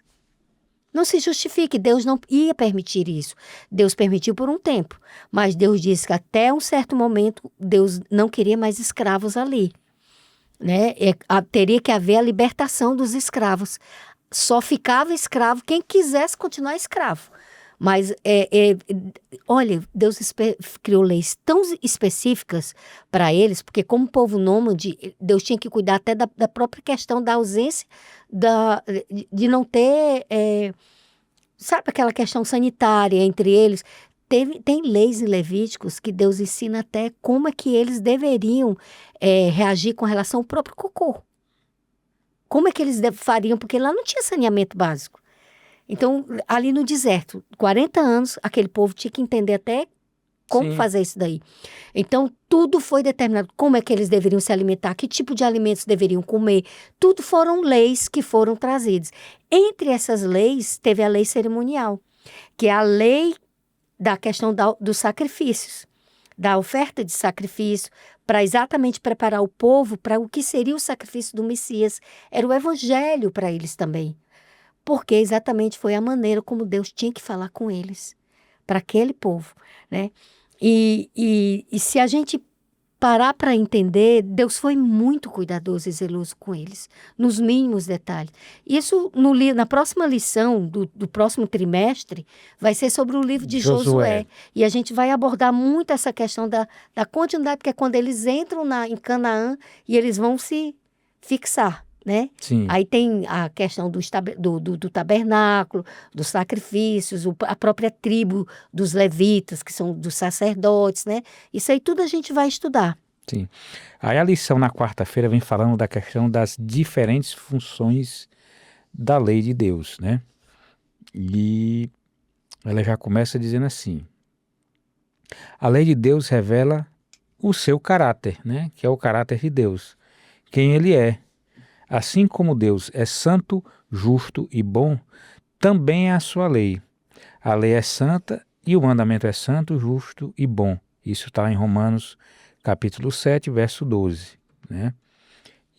Não se justifique, Deus não ia permitir isso. Deus permitiu por um tempo, mas Deus disse que até um certo momento Deus não queria mais escravos ali. Né? Teria que haver a libertação dos escravos. Só ficava escravo quem quisesse continuar escravo. Mas, olha, Deus criou leis tão específicas para eles, porque como povo nômade, Deus tinha que cuidar até da própria questão da ausência, de não ter, sabe, aquela questão sanitária entre eles. Tem leis em Levíticos que Deus ensina até como é que eles deveriam reagir com relação ao próprio cocô. Como é que eles fariam, porque lá não tinha saneamento básico. Então, ali no deserto, 40 anos, aquele povo tinha que entender até como fazer isso daí. Então, tudo foi determinado. Como é que eles deveriam se alimentar, que tipo de alimentos deveriam comer. Tudo foram leis que foram trazidas. Entre essas leis, teve a lei cerimonial, que é a lei da questão dos sacrifícios, da oferta de sacrifício, para exatamente preparar o povo para o que seria o sacrifício do Messias. Era o evangelho para eles também. Porque exatamente foi a maneira como Deus tinha que falar com eles, para aquele povo, né? E se a gente parar para entender, Deus foi muito cuidadoso e zeloso com eles, nos mínimos detalhes. Isso, na próxima lição do próximo trimestre, vai ser sobre o livro de Josué. E a gente vai abordar muito essa questão da continuidade, porque é quando eles entram em Canaã e eles vão se fixar. Né? Aí tem a questão do tabernáculo, dos sacrifícios, a própria tribo dos levitas, que são dos sacerdotes, né? Isso aí tudo a gente vai estudar. Sim. Aí a lição na quarta-feira vem falando da questão das diferentes funções da lei de Deus, né? E ela já começa dizendo assim: a lei de Deus revela o seu caráter, né? Que é o caráter de Deus, quem ele é. Assim como Deus é santo, justo e bom, também é a sua lei. A lei é santa e o mandamento é santo, justo e bom. Isso está em Romanos capítulo 7, verso 12. Né?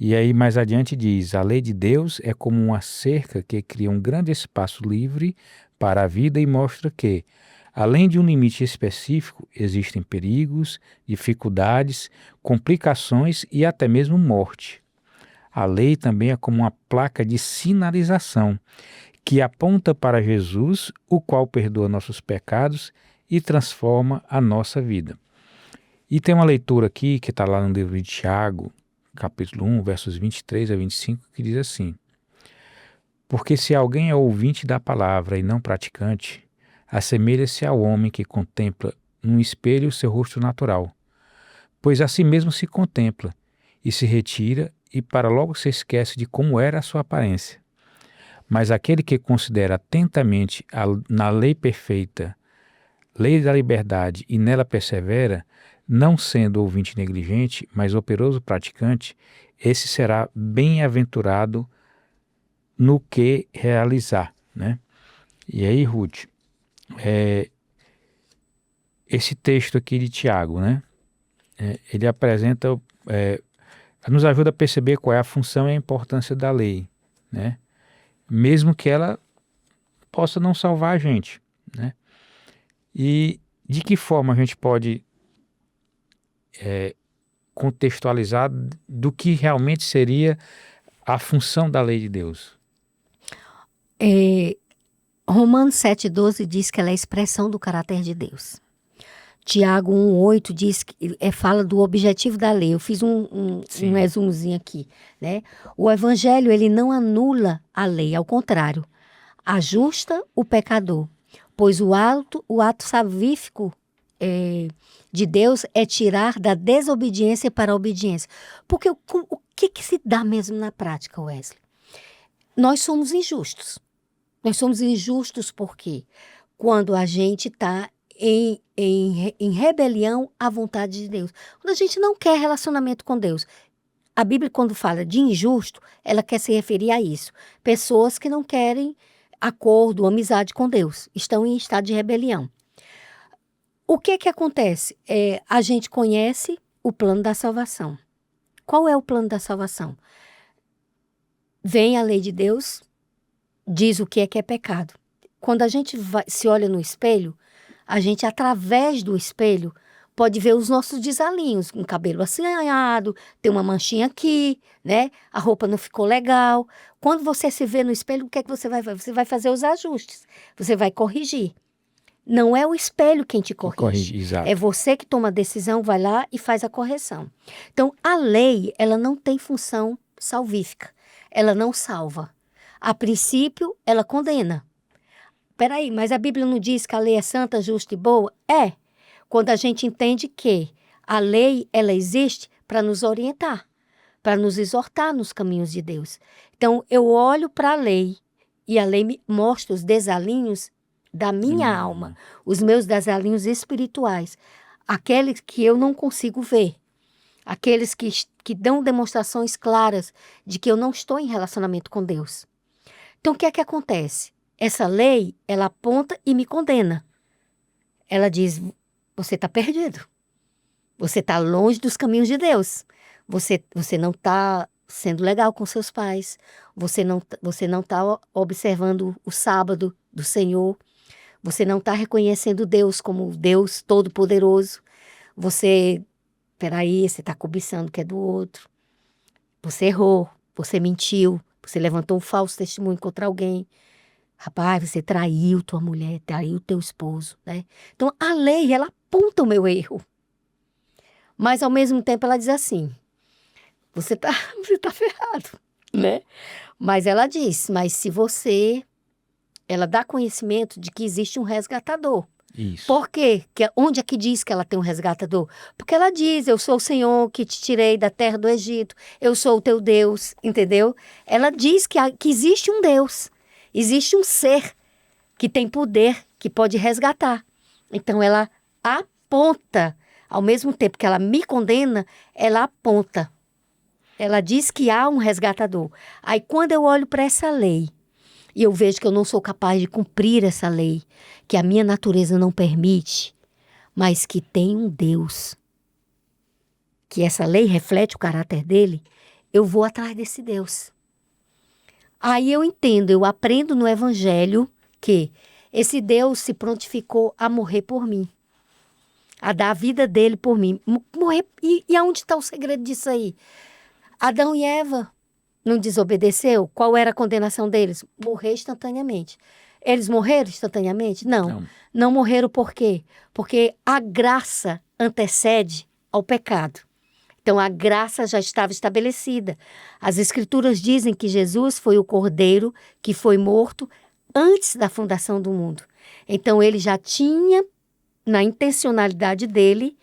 E aí mais adiante diz: a lei de Deus é como uma cerca que cria um grande espaço livre para a vida e mostra que, além de um limite específico, existem perigos, dificuldades, complicações e até mesmo morte. A lei também é como uma placa de sinalização que aponta para Jesus, o qual perdoa nossos pecados e transforma a nossa vida. E tem uma leitura aqui que está lá no livro de Tiago, capítulo 1, versos 23 a 25, que diz assim: porque se alguém é ouvinte da palavra e não praticante, assemelha-se ao homem que contempla num espelho o seu rosto natural, pois a si mesmo se contempla e se retira e para logo se esquece de como era a sua aparência. Mas aquele que considera atentamente na lei perfeita, lei da liberdade, e nela persevera, não sendo ouvinte negligente, mas operoso praticante, esse será bem-aventurado no que realizar. Né? E aí, Ruth, esse texto aqui de Tiago, né? ele apresenta, nos ajuda a perceber qual é a função e a importância da lei, né? Mesmo que ela possa não salvar a gente, né? E de que forma a gente pode contextualizar do que realmente seria a função da lei de Deus? Romanos 7,12 diz que ela é a expressão do caráter de Deus. Tiago 1,8 diz que fala do objetivo da lei. Eu fiz um resumozinho aqui, né? O evangelho, ele não anula a lei, ao contrário, ajusta o pecador, pois o ato salvífico de Deus é tirar da desobediência para a obediência. Porque o que se dá mesmo na prática, Wesley? Nós somos injustos. Nós somos injustos porque quando a gente está em rebelião à vontade de Deus. Quando a gente não quer relacionamento com Deus. A Bíblia, quando fala de injusto, ela quer se referir a isso. Pessoas que não querem acordo, amizade com Deus, estão em estado de rebelião. O que acontece? A gente conhece o plano da salvação. Qual é o plano da salvação? Vem a lei de Deus, diz o que é pecado. Quando a gente se olha no espelho, a gente, através do espelho, pode ver os nossos desalinhos, um cabelo assanhado, tem uma manchinha aqui, né? A roupa não ficou legal. Quando você se vê no espelho, o que você vai fazer? Você vai fazer os ajustes, você vai corrigir. Não é o espelho quem te corrige. Exato. É você que toma a decisão, vai lá e faz a correção. Então, a lei, ela não tem função salvífica. Ela não salva. A princípio, ela condena. Peraí, mas a Bíblia não diz que a lei é santa, justa e boa? É. Quando a gente entende que a lei, ela existe para nos orientar, para nos exortar nos caminhos de Deus. Então, eu olho para a lei e a lei me mostra os desalinhos da minha alma, os meus desalinhos espirituais, aqueles que eu não consigo ver, aqueles que dão demonstrações claras de que eu não estou em relacionamento com Deus. Então, o que é que acontece? Essa lei, ela aponta e me condena. Ela diz, você está perdido. Você está longe dos caminhos de Deus. Você não está sendo legal com seus pais. Você não está observando o sábado do Senhor. Você não está reconhecendo Deus como Deus Todo-Poderoso. Você está cobiçando o que é do outro. Você errou, você mentiu, você levantou um falso testemunho contra alguém. Rapaz, você traiu tua mulher, traiu teu esposo, né? Então, a lei, ela aponta o meu erro. Mas, ao mesmo tempo, ela diz assim, você tá ferrado, né? Mas ela diz, mas se você... Ela dá conhecimento de que existe um resgatador. Isso. Por quê? Onde é que diz que ela tem um resgatador? Porque ela diz, eu sou o Senhor que te tirei da terra do Egito, eu sou o teu Deus, entendeu? Ela diz que existe um Deus. Existe um ser que tem poder, que pode resgatar. Então, ela aponta, ao mesmo tempo que ela me condena, ela aponta. Ela diz que há um resgatador. Aí, quando eu olho para essa lei, e eu vejo que eu não sou capaz de cumprir essa lei, que a minha natureza não permite, mas que tem um Deus, que essa lei reflete o caráter dele, eu vou atrás desse Deus. Aí eu entendo, eu aprendo no Evangelho que esse Deus se prontificou a morrer por mim, a dar a vida dele por mim. Morrer. E aonde está o segredo disso aí? Adão e Eva não desobedeceu? Qual era a condenação deles? Morrer instantaneamente. Eles morreram instantaneamente? Não. Não morreram por quê? Porque a graça antecede ao pecado. Então, a graça já estava estabelecida. As Escrituras dizem que Jesus foi o Cordeiro que foi morto antes da fundação do mundo. Então, ele já tinha, na intencionalidade dele,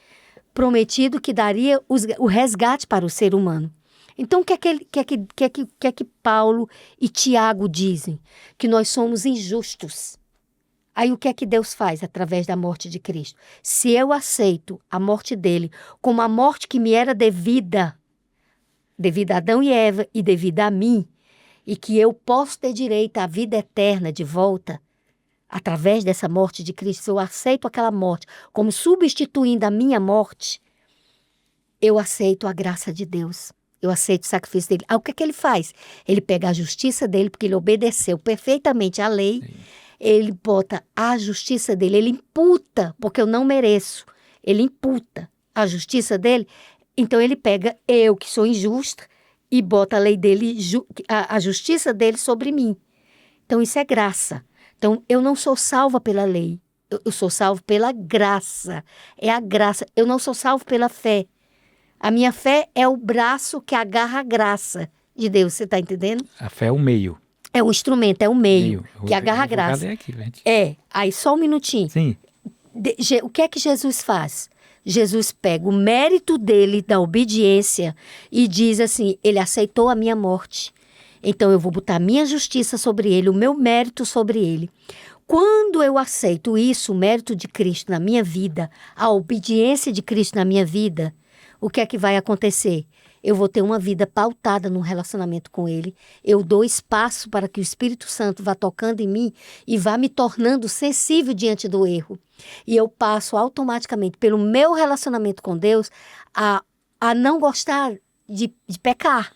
prometido que daria o resgate para o ser humano. Então, o que é que Paulo e Tiago dizem? Que nós somos injustos. Aí o que é que Deus faz através da morte de Cristo? Se eu aceito a morte dele como a morte que me era devida a Adão e Eva e devida a mim, e que eu posso ter direito à vida eterna de volta, através dessa morte de Cristo, se eu aceito aquela morte como substituindo a minha morte, eu aceito a graça de Deus. Eu aceito o sacrifício dele. O que é que ele faz? Ele pega a justiça dele, porque ele obedeceu perfeitamente à lei. Sim. Ele bota a justiça dele, ele imputa, porque eu não mereço. Ele imputa a justiça dele. Então ele pega eu, que sou injusta, e bota a lei dele, a justiça dele sobre mim. Então isso é graça. Então eu não sou salva pela lei. Eu sou salvo pela graça. É a graça. Eu não sou salvo pela fé. A minha fé é o braço que agarra a graça de Deus. Você está entendendo? A fé é o meio. É o instrumento, é o meio que agarra a graça. Aí só um minutinho. Sim. O que é que Jesus faz? Jesus pega o mérito dele, da obediência, e diz assim, ele aceitou a minha morte. Então eu vou botar a minha justiça sobre ele, o meu mérito sobre ele. Quando eu aceito isso, o mérito de Cristo na minha vida, a obediência de Cristo na minha vida, o que é que vai acontecer? Eu vou ter uma vida pautada num relacionamento com Ele. Eu dou espaço para que o Espírito Santo vá tocando em mim e vá me tornando sensível diante do erro. E eu passo automaticamente, pelo meu relacionamento com Deus, a não gostar de pecar.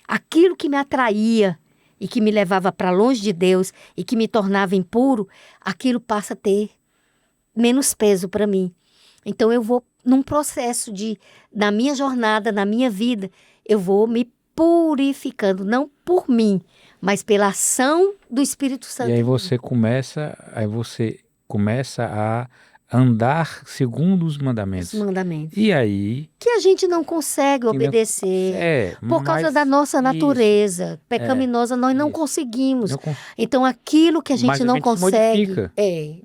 Aquilo que me atraía e que me levava para longe de Deus e que me tornava impuro, aquilo passa a ter menos peso para mim. Então eu vou num processo na minha jornada, na minha vida, eu vou me purificando, não por mim, mas pela ação do Espírito Santo. E aí você começa a andar segundo os mandamentos. Os mandamentos. E aí... Que a gente não consegue obedecer por causa da nossa natureza pecaminosa, nós não conseguimos. Então aquilo que a gente não consegue,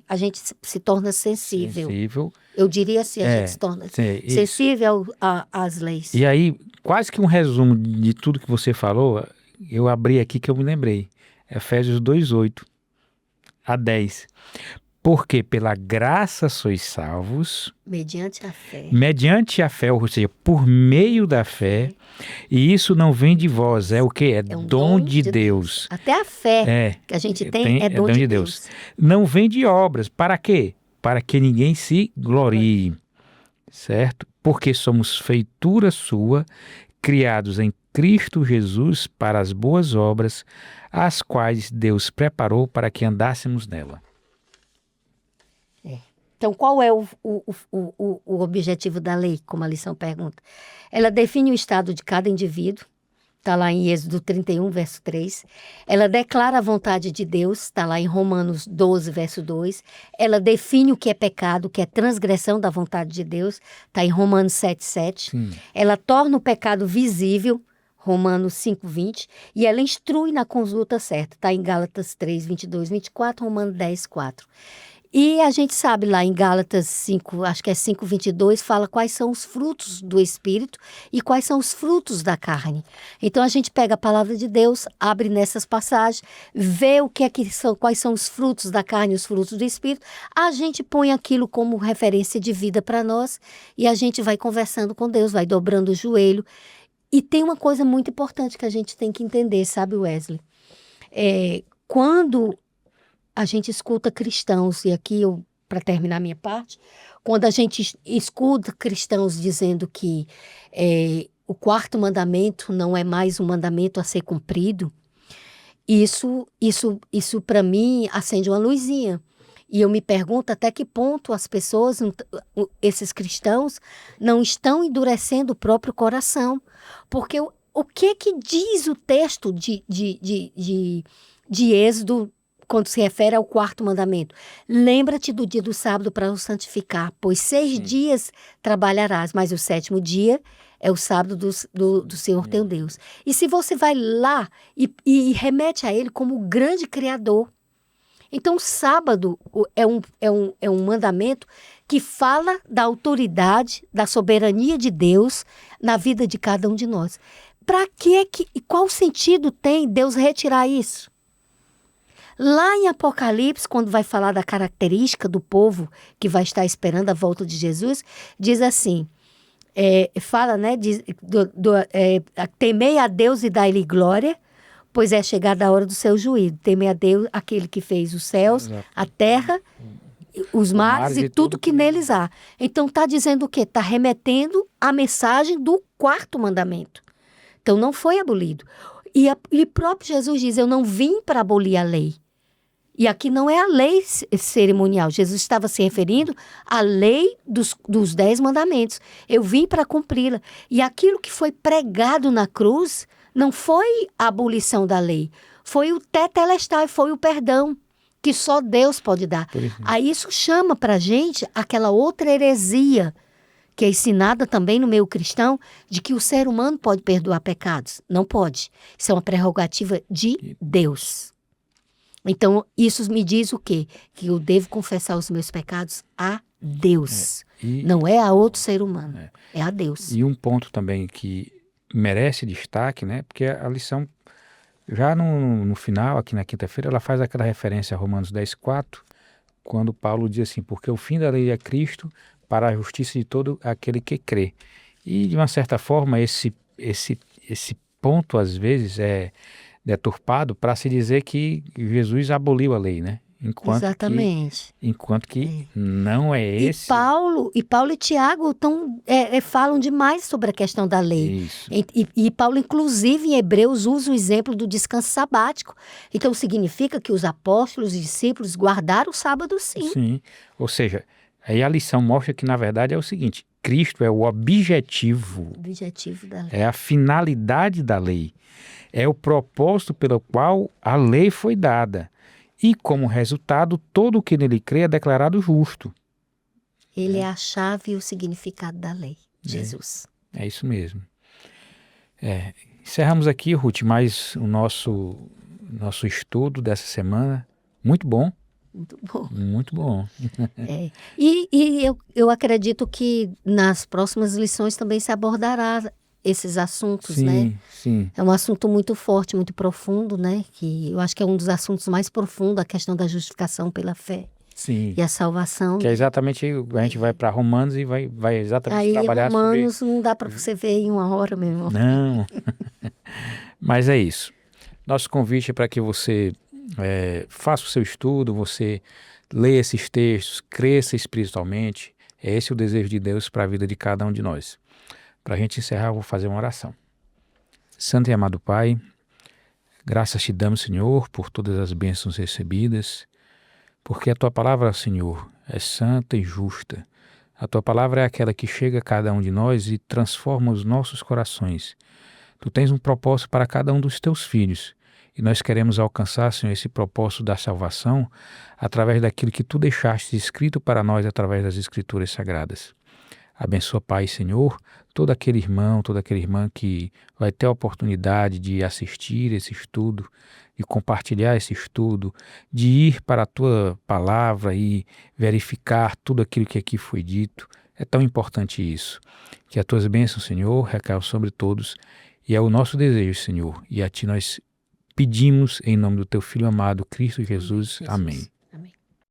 a gente se torna sensível. Eu diria assim, a gente se torna sensível às leis. E aí, quase que um resumo de tudo que você falou, eu abri aqui que eu me lembrei. Efésios 2:8 a 10. Porque pela graça sois salvos. Mediante a fé. Mediante a fé, ou seja, por meio da fé. E isso não vem de vós, é o quê? É um dom de Deus. Até a fé que a gente tem é dom de Deus. Não vem de obras. Para quê? Para que ninguém se glorie. Certo? Porque somos feitura sua, criados em Cristo Jesus para as boas obras, as quais Deus preparou para que andássemos nela. Então, qual é o objetivo da lei, como a lição pergunta? Ela define o estado de cada indivíduo, está lá em Êxodo 31, verso 3. Ela declara a vontade de Deus, está lá em Romanos 12, verso 2. Ela define o que é pecado, o que é transgressão da vontade de Deus, está em Romanos 7, 7. Ela torna o pecado visível, Romanos 5, 20. E ela instrui na conduta certa, está em Gálatas 3, 22, 24, Romanos 10, 4. E a gente sabe lá em Gálatas 5, acho que é 5, 22, fala quais são os frutos do Espírito e quais são os frutos da carne. Então a gente pega a palavra de Deus, abre nessas passagens, vê o que é que são, quais são os frutos da carne e os frutos do Espírito, a gente põe aquilo como referência de vida para nós e a gente vai conversando com Deus, vai dobrando o joelho. E tem uma coisa muito importante que a gente tem que entender, sabe, Wesley? Quando a gente escuta cristãos, e aqui para terminar minha parte, quando a gente escuta cristãos dizendo que o quarto mandamento não é mais um mandamento a ser cumprido, isso para mim acende uma luzinha. E eu me pergunto até que ponto as pessoas, esses cristãos, não estão endurecendo o próprio coração. Porque o que diz o texto de Êxodo quando se refere ao quarto mandamento? Lembra-te do dia do sábado para o santificar, pois 6 dias trabalharás, mas o 7º dia é o sábado do Senhor teu Deus. E se você vai lá e remete a Ele como o grande Criador, então o sábado é um mandamento que fala da autoridade, da soberania de Deus na vida de cada um de nós. Para que e qual sentido tem Deus retirar isso? Lá em Apocalipse, quando vai falar da característica do povo que vai estar esperando a volta de Jesus, diz assim, fala, né, temei a Deus e dai-lhe glória, pois é chegada a hora do seu juízo. Temei a Deus, aquele que fez os céus, a terra os mares e tudo que neles há. Então está dizendo o quê? Está remetendo à mensagem do 4º mandamento. Então não foi abolido. E próprio Jesus diz, eu não vim para abolir a lei. E aqui não é a lei cerimonial. Jesus estava se referindo à lei dos 10 mandamentos. Eu vim para cumpri-la. E aquilo que foi pregado na cruz não foi a abolição da lei. Foi o tetelestai, foi o perdão que só Deus pode dar. Aí isso chama para a gente aquela outra heresia que é ensinada também no meio cristão, de que o ser humano pode perdoar pecados. Não pode. Isso é uma prerrogativa de Deus. Então, isso me diz o quê? Que eu devo confessar os meus pecados a Deus. Não é a outro ser humano. É a Deus. E um ponto também que merece destaque, né? Porque a lição, já no final, aqui na quinta-feira, ela faz aquela referência a Romanos 10:4, quando Paulo diz assim, porque o fim da lei é Cristo para a justiça de todo aquele que crê. E, de uma certa forma, esse ponto, às vezes, é deturpado para se dizer que Jesus aboliu a lei, né? Exatamente. Enquanto que não é esse. E Paulo e Tiago falam demais sobre a questão da lei. Isso. E Paulo, inclusive, em Hebreus, usa o exemplo do descanso sabático. Então, significa que os apóstolos e discípulos guardaram o sábado, sim. Sim. Ou seja, aí a lição mostra que, na verdade, é o seguinte: Cristo é o objetivo da lei. É a finalidade da lei. É o propósito pelo qual a lei foi dada. E, como resultado, todo o que nele crê é declarado justo. Ele é a chave e o significado da lei, Jesus. É isso mesmo. Encerramos aqui, Ruth, mais o nosso estudo dessa semana. Muito bom. Muito bom. Muito bom. E eu acredito que nas próximas lições também se abordará esses assuntos, né? Sim. É um assunto muito forte, muito profundo, né? Que eu acho que é um dos assuntos mais profundos, a questão da justificação pela fé. Sim. E a salvação. Que é exatamente, a gente vai para Romanos e vai exatamente trabalhar sobre... Aí Romanos não dá para você ver em 1 hora mesmo. Não. Mas é isso. Nosso convite é para que você faça o seu estudo, você leia esses textos, cresça espiritualmente. É esse o desejo de Deus para a vida de cada um de nós. Para a gente encerrar, eu vou fazer uma oração. Santo e amado Pai, graças te damos, Senhor, por todas as bênçãos recebidas, porque a Tua palavra, Senhor, é santa e justa. A Tua palavra é aquela que chega a cada um de nós e transforma os nossos corações. Tu tens um propósito para cada um dos Teus filhos e nós queremos alcançar, Senhor, esse propósito da salvação através daquilo que Tu deixaste escrito para nós através das Escrituras Sagradas. Abençoa, Pai, Senhor, todo aquele irmão, toda aquela irmã que vai ter a oportunidade de assistir esse estudo, de compartilhar esse estudo, de ir para a Tua palavra e verificar tudo aquilo que aqui foi dito. É tão importante isso. Que as Tuas bênçãos, Senhor, recaiam sobre todos e é o nosso desejo, Senhor. E a Ti nós pedimos em nome do Teu Filho amado, Cristo Jesus. Amém.